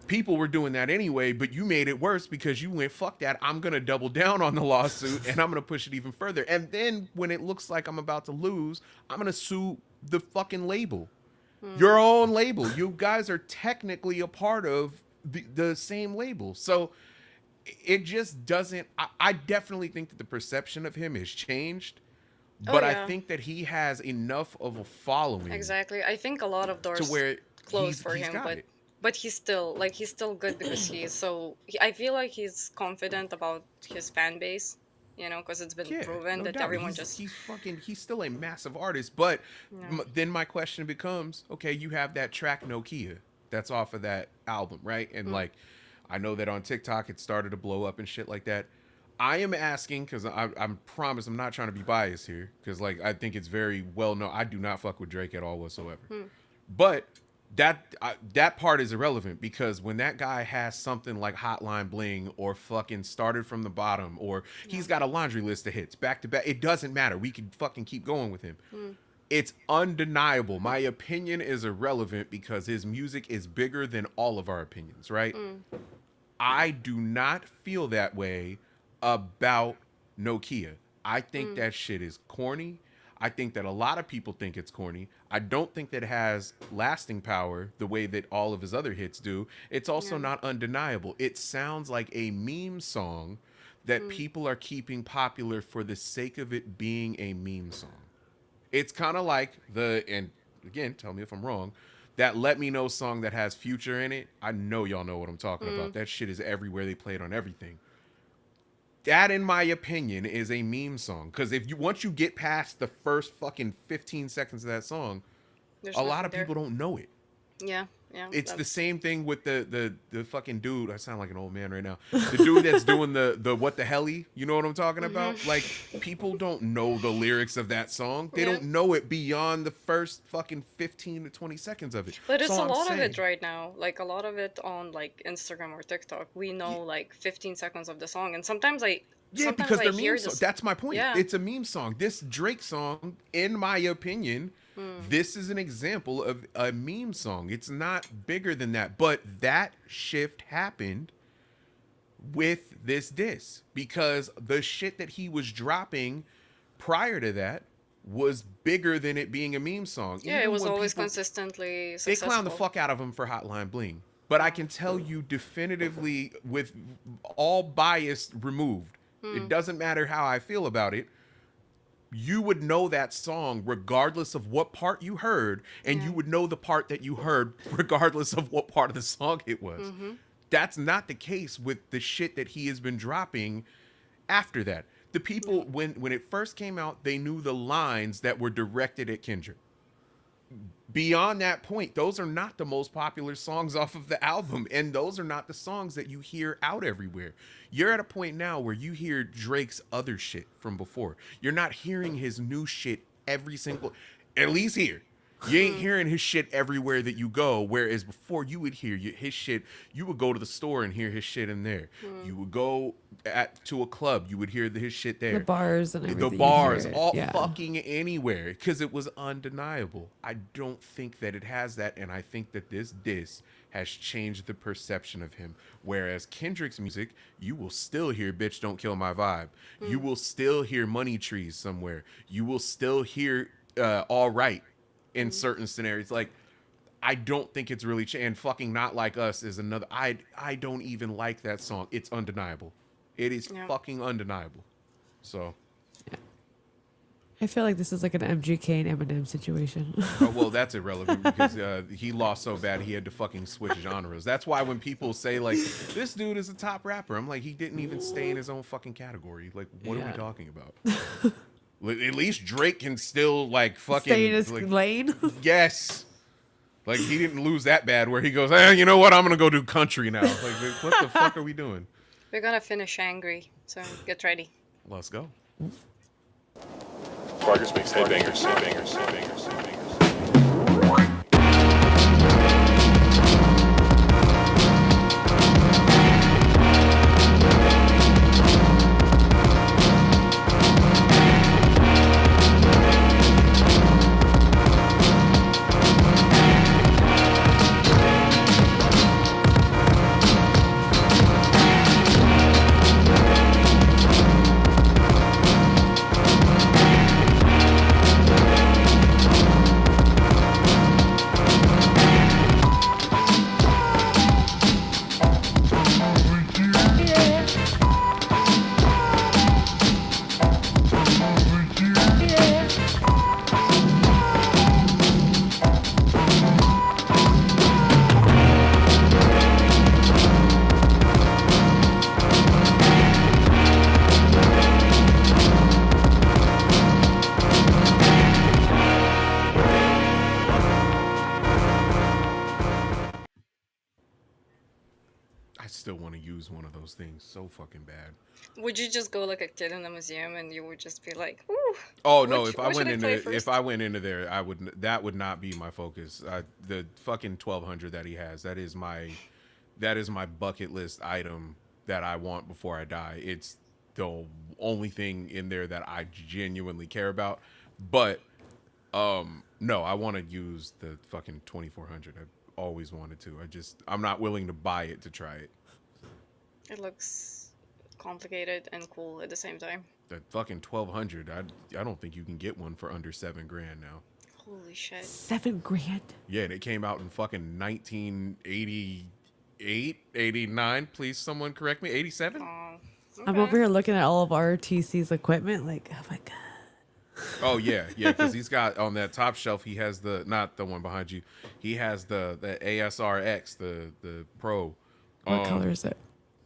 People were doing that anyway, but you made it worse because you went, fuck that, I'm going to double down on the lawsuit and I'm going to push it even further. And then when it looks like I'm about to lose, I'm going to sue the fucking label. Your own label. You guys are technically a part of the same label. So it just doesn't, I definitely think that the perception of him has changed, but I think that he has enough of a following.
Exactly. I think a lot of doors
to where
closed for him, but he's still good because I feel like he's confident about his fan base, you know, because it's been proven that everyone
he's still a massive artist. But then my question becomes, okay, you have that track Nokia that's off of that album, right? And like, I know that on TikTok it started to blow up and shit like that. I am asking, because I'm promise I'm not trying to be biased here, because like I think it's very well known. I do not fuck with Drake at all whatsoever, but that part is irrelevant, because when that guy has something like Hotline Bling or fucking Started from the Bottom, or he's got a laundry list of hits back to back, it doesn't matter. We can fucking keep going with him. It's undeniable. My opinion is irrelevant because his music is bigger than all of our opinions, right? I do not feel that way about Nokia. I think that shit is corny. I think that a lot of people think it's corny. I don't think that it has lasting power the way that all of his other hits do. It's also not undeniable. It sounds like a meme song that people are keeping popular for the sake of it being a meme song. It's kind of like and again, tell me if I'm wrong, that Let Me Know song that has Future in it. I know y'all know what I'm talking about. That shit is everywhere. They play it on everything. That, in my opinion, is a meme song. Because once you get past the first fucking 15 seconds of that song, a lot of people don't know it.
Yeah.
It's the same thing with the fucking dude. I sound like an old man right now. The dude that's doing the what the helly. You know what I'm talking about? Like, people don't know the lyrics of that song. They don't know it beyond the first fucking 15 to 20 seconds of it.
But it's a lot of it right now. Like, a lot of it on like Instagram or TikTok. We know like 15 seconds of the song, and sometimes
because they're meme songs. That's my point. Yeah. It's a meme song. This Drake song, in my opinion, this is an example of a meme song. It's not bigger than that. But that shift happened with this diss, because the shit that he was dropping prior to that was bigger than it being a meme song.
Yeah, even it was always consistently successful.
They clown the fuck out of him for Hotline Bling. But I can tell you definitively, with all bias removed, it doesn't matter how I feel about it, you would know that song regardless of what part you heard, and you would know the part that you heard regardless of what part of the song it was. That's not the case with the shit that he has been dropping after that. The people, when it first came out, they knew the lines that were directed at Kendrick. Beyond that point, those are not the most popular songs off of the album, and those are not the songs that you hear out everywhere. You're at a point now where you hear Drake's other shit from before. You're not hearing his new shit every single, at least here. You ain't hearing his shit everywhere that you go. Whereas before, you would hear his shit. You would go to the store and hear his shit in there. You would go to a club. You would hear his shit there.
The bars and
The
everything.
bars,
you hear it.
all
Yeah.
fucking anywhere, because it was undeniable. I don't think that it has that, and I think that this diss has changed the perception of him. Whereas Kendrick's music, you will still hear "Bitch Don't Kill My Vibe." You will still hear "Money Trees" somewhere. You will still hear "All Right" in certain scenarios. Like, I don't think it's really and fucking "Not Like Us" is another. I don't even like that song. It's undeniable. It is fucking undeniable. So,
I feel like this is like an MGK and Eminem situation.
well, that's irrelevant because he lost so bad he had to fucking switch genres. That's why when people say like this dude is a top rapper, I'm like, he didn't even stay in his own fucking category. Like, what are we talking about? At least Drake can still like fucking
Stay in his
like,
lane.
yes. Like, he didn't lose that bad where he goes, you know what? I'm gonna go do country now. Like, what the fuck are we doing?
We're gonna finish angry, so get ready.
Let's go.
Vargas makes headbangers, headbangers, headbangers, headbangers.
I still want to use one of those things so fucking bad.
Would you just go like a kid in a museum and you would just be like, "Ooh"?
Oh no!
Which-
If I
what should
went
I play
into
first?
if I went into there, I would. That would not be my focus. The fucking 1200 that he has. That is my bucket list item that I want before I die. It's the only thing in there that I genuinely care about. But no, I want to use the fucking 2400. I've always wanted to. I'm not willing to buy it to try it.
It looks complicated and cool at the same time.
The fucking 1200. I don't think you can get one for under $7,000 now.
Holy shit.
$7,000.
Yeah, and it came out in fucking 1988, 89. Please, someone correct me. 87?
Oh,
I'm over here looking at all of RTC's equipment, like, oh my god.
Oh yeah, because he's got on that top shelf. He has not the one behind you. He has the ASRX, the Pro.
What color is it?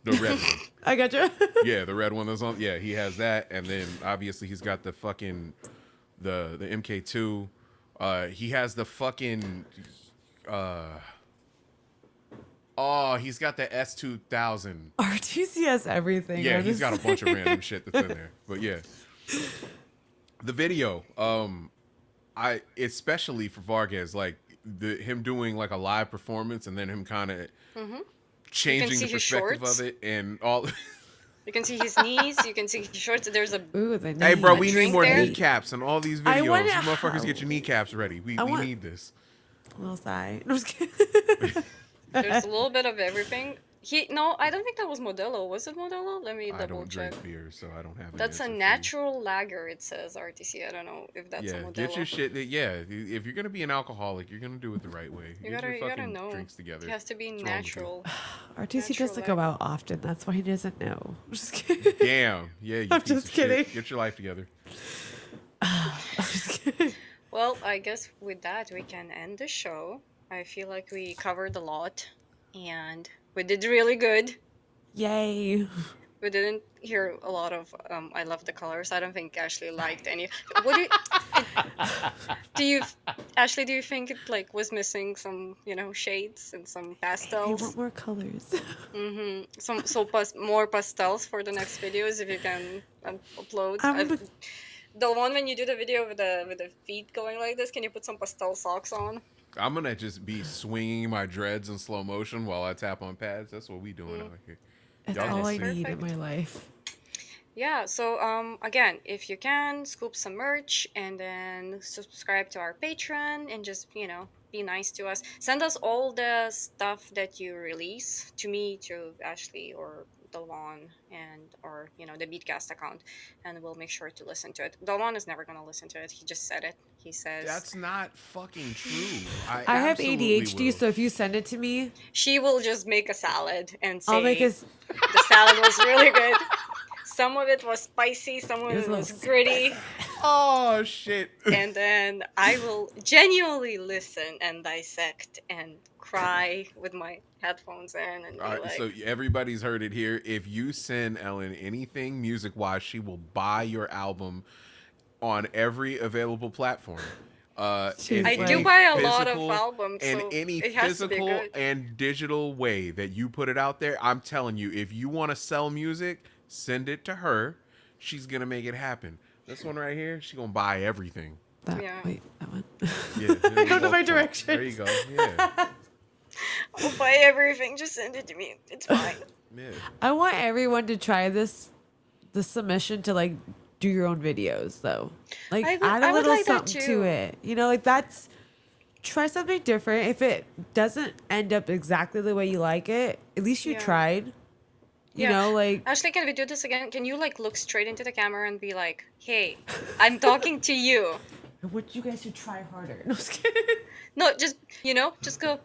The red one.
I got you.
Yeah, the red one that's on. Yeah, he has that, and then obviously he's got the fucking the MK2. He has the fucking. He's got the S2000.
RTC has everything.
Yeah, he's got a
honestly.
bunch of random shit that's in there. But yeah. The video, I especially for Vargas, like him doing like a live performance and then him kind of changing
see
the
his
perspective
shorts.
of it and all.
You can see his knees. You can see his shorts. There's a
Ooh, the
Hey, bro, we need
drink
more
there?
kneecaps in all these
I
videos.
want
You
it-
motherfuckers, get your kneecaps ready. We
want-
need this.
little sigh. No, I'm just kidding.
there's a little bit of everything. No, I don't think that was Modelo. Was it Modelo? Let me
I
double
don't
check.
drink beer, so I don't have. An
That's a
answer for you.
natural lager. It says RTC. I don't know if that's a
Yeah,
Modelo.
get your shit. Yeah, if you're gonna be an alcoholic, you're gonna do it the right way.
You
Get
gotta,
your
you gotta
fucking
know.
drinks together.
It has to be
What's wrong with you?
natural.
RTC
Natural
doesn't go
light.
out often. That's why he doesn't know. I'm just kidding.
Damn. Yeah, you
I'm
piece
just
of shit.
kidding.
Get your life together.
I'm just kidding.
Well, I guess with that we can end the show. I feel like we covered a lot, and we did really good.
Yay.
We didn't hear a lot of I love the colors. I don't think Ashley liked any. What do you, do you Ashley, do you think it like was missing some, shades and some
I
pastels?
want more colors.
More pastels for the next videos if you can upload.
I'm-
The one when you do the video with the feet going like this, can you put some pastel socks on?
I'm gonna just be swinging my dreads in slow motion while I tap on pads. That's what we doing out here.
That's
Y'all
all
gonna
I
see.
need in
Perfect.
my life.
Yeah, so again, if you can, scoop some merch and then subscribe to our Patreon and just, be nice to us. Send us all the stuff that you release to me, to Ashley or Dalwan and or the Beatcast account, and we'll make sure to listen to it. Dalwan is never gonna listen to it. He just said it. He says
That's not fucking true. I
I have
absolutely
ADHD,
will.
so if you send it to me,
she will just make a salad and
I'll make
say
a.
the salad was really good. Some of it was spicy, some of
It was
it
a
was
little
gritty.
Oh shit.
And then I will genuinely listen and dissect and cry with my headphones in and
All
be
right,
like,
so everybody's heard it here. If you send Ellen anything music wise, she will buy your album on every available platform.
She's
In
I
like-
do
any
buy a lot of
physical-
albums,
in
so
any
it has to be
physical
good.
and digital way that you put it out there. I'm telling you, if you want to sell music, send it to her. She's gonna make it happen. This one right here, she's gonna buy everything.
That,
Yeah.
Wait, that one.
Yeah,
I don't know my directions.
There you go. Yeah,
I'll buy everything, just send it to me. It's fine.
yeah.
I want everyone to try the submission to like do your own videos though. Like
I would-
add a
I would
little
like that
something
too.
to it. Like that's try something different. If it doesn't end up exactly the way you like it, at least you
Yeah.
tried. You
Yeah.
know, like
Ashley, can we do this again? Can you look straight into the camera and be like, "Hey, I'm talking to you."
I want you guys to try harder. No, just kidding.
No, just go.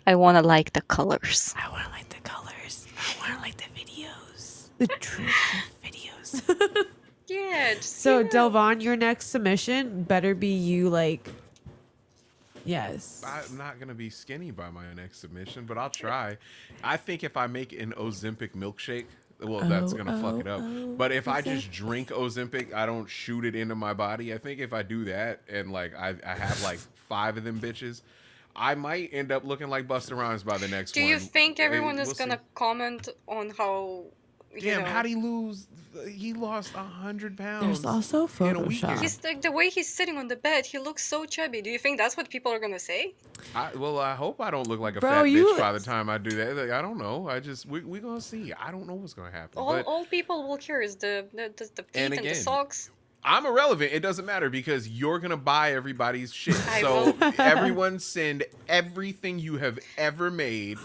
I want to like the colors.
I want to like the colors. I want to like the videos. The truth videos.
Yeah. Just,
So,
yeah.
Delvon, your next submission better be you like. Yes.
I'm not gonna be skinny by my next submission, but I'll try. I think if I make an Ozempic milkshake, well, that's gonna fuck it up. But if I just drink Ozempic, I don't shoot it into my body. I think if I do that and I have like 5 of them bitches, I might end up looking like Busta Rhymes by the next
Do
one.
you think everyone is
We'll see.
gonna comment on how?
Damn, how'd he lose? He lost 100 pounds.
There's also
in a weekend.
Photoshop.
He's like the way he's sitting on the bed. He looks so chubby. Do you think that's what people are gonna say?
I hope I don't look like a
Bro,
fat
you-
bitch by the time I do that. I don't know. We gonna see. I don't know what's gonna happen. But
All people will hear is the feet and, the
again,
socks.
I'm irrelevant. It doesn't matter because you're gonna buy everybody's shit.
I
So
will.
everyone send everything you have ever made.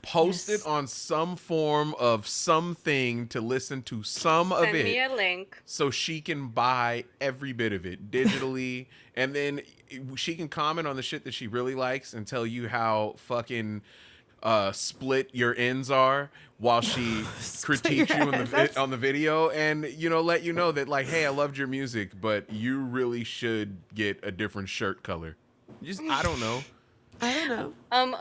Post
Yes.
it on some form of something to listen to some of
Send me
it,
a link.
so she can buy every bit of it digitally, and then she can comment on the shit that she really likes and tell you how fucking split your ends are while she critiques you
your ends.
on the video, and let you know that hey, I loved your music, but you really should get a different shirt color. Just I don't know.
I don't know.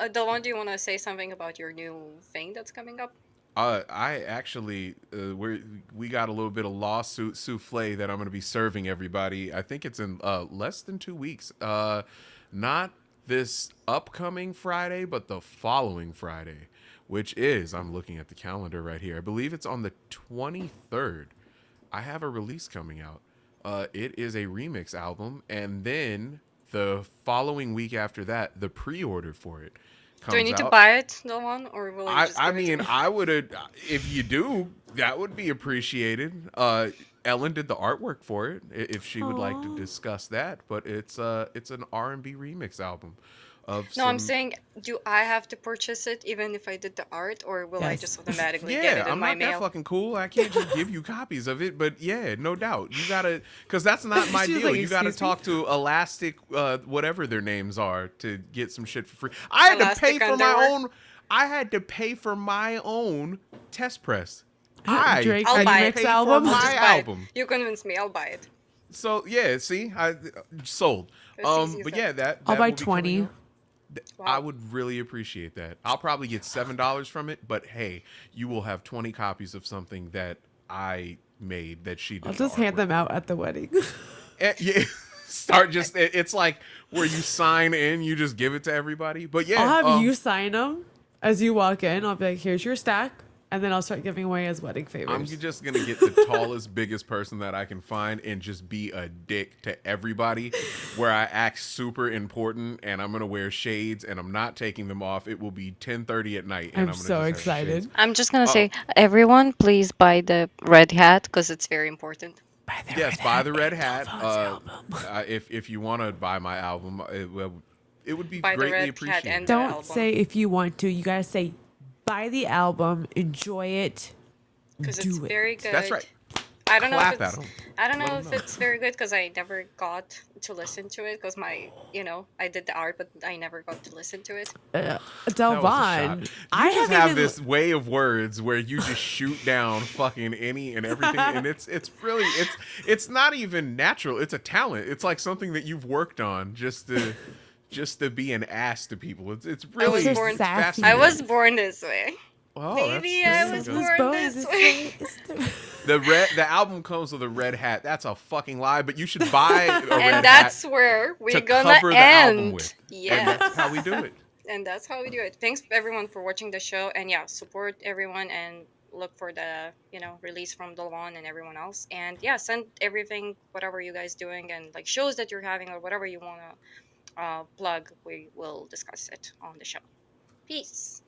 Delon, do you want to say something about your new thing that's coming up?
I actually we got a little bit of lawsuit souffle that I'm going to be serving everybody. I think it's in less than 2 weeks. Not this upcoming Friday, but the following Friday, which is, I'm looking at the calendar right here. I believe it's on the 23rd. I have a release coming out. It is a remix album, and then the following week after that, the pre-order for it comes
Do I need to
out.
buy it, Delon, or will you just
I
give it to
mean,
me?
I would if you do, that would be appreciated. Ellen did the artwork for it. If she would like to
Aw.
discuss that, but it's an R&B remix album of
No, I'm
some-
saying, do I have to purchase it even if I did the art, or will I
Yes.
just automatically get
Yeah,
it in
I'm
my
not that
mail?
fucking cool. I can't just give you copies of it, but yeah, no doubt. You gotta, because that's not my
She was
deal.
like,
You gotta
"Excuse me?"
talk to Elastic, whatever their names are, to get some shit for free. I had to pay
Elastic
for my
underwear?
own. I had to pay for my own test press.
Drake
I'll buy
remix
it.
paid for
album.
my
I'll just buy it.
album.
You convinced me. I'll buy it.
So yeah, see, I sold.
It's easy as
But
that.
yeah, that
I'll
that
buy
will be coming
20.
out. I would really appreciate that. I'll probably get $7 from it, but hey, you will have 20 copies of something that I made that she did.
I'll
the
just hand
artwork
them
for.
out at the wedding.
Yeah, start just. It's like where you sign in, you just give it to everybody. But yeah,
I'll have you sign them as you walk in. I'll be like, here's your stack. and then I'll start giving away his wedding
I'm
favors.
just gonna get the tallest, biggest person that I can find and just be a dick to everybody, where I act super important and I'm gonna wear shades and I'm not taking them off. It will be 10:30 at night and
I'm
I'm gonna
so
just have
excited.
shades.
I'm just gonna say, everyone, please buy the red hat because it's very important.
Yes, buy the red hat. If you want to buy my album, it would be
Buy the
greatly
red hat
appreciated.
and the
Don't
album.
say if you want to. You gotta say buy the album, enjoy it,
Because
do
it's
it.
very good.
That's right.
I don't know
Clap
if
at
it's
'em.
I don't
Let
know
'em
if
know.
it's very good because I never got to listen to it because I did the art but I never got to listen to it.
That was a
Delvon,
shot. You
I
just
haven't
have
even-
this way of words where you just shoot down fucking any and everything, and it's really it's not even natural. It's a talent. It's like something that you've worked on just to be an ass to people. It's really
was born-
fascinating.
I was born this way.
Oh,
Baby,
that's
I was
good.
born this way.
The album comes with a red hat. That's a fucking lie, but you should buy a red
And that's
hat
where we're
to
gonna
cover the album
end.
with. And
Yes.
that's how we do it.
And that's how we do it. Thanks everyone for watching the show, and yeah, support everyone and look for the release from Delvon and everyone else. And yeah, send everything, whatever you guys doing and like shows that you're having or whatever you wanna plug. We will discuss it on the show. Peace.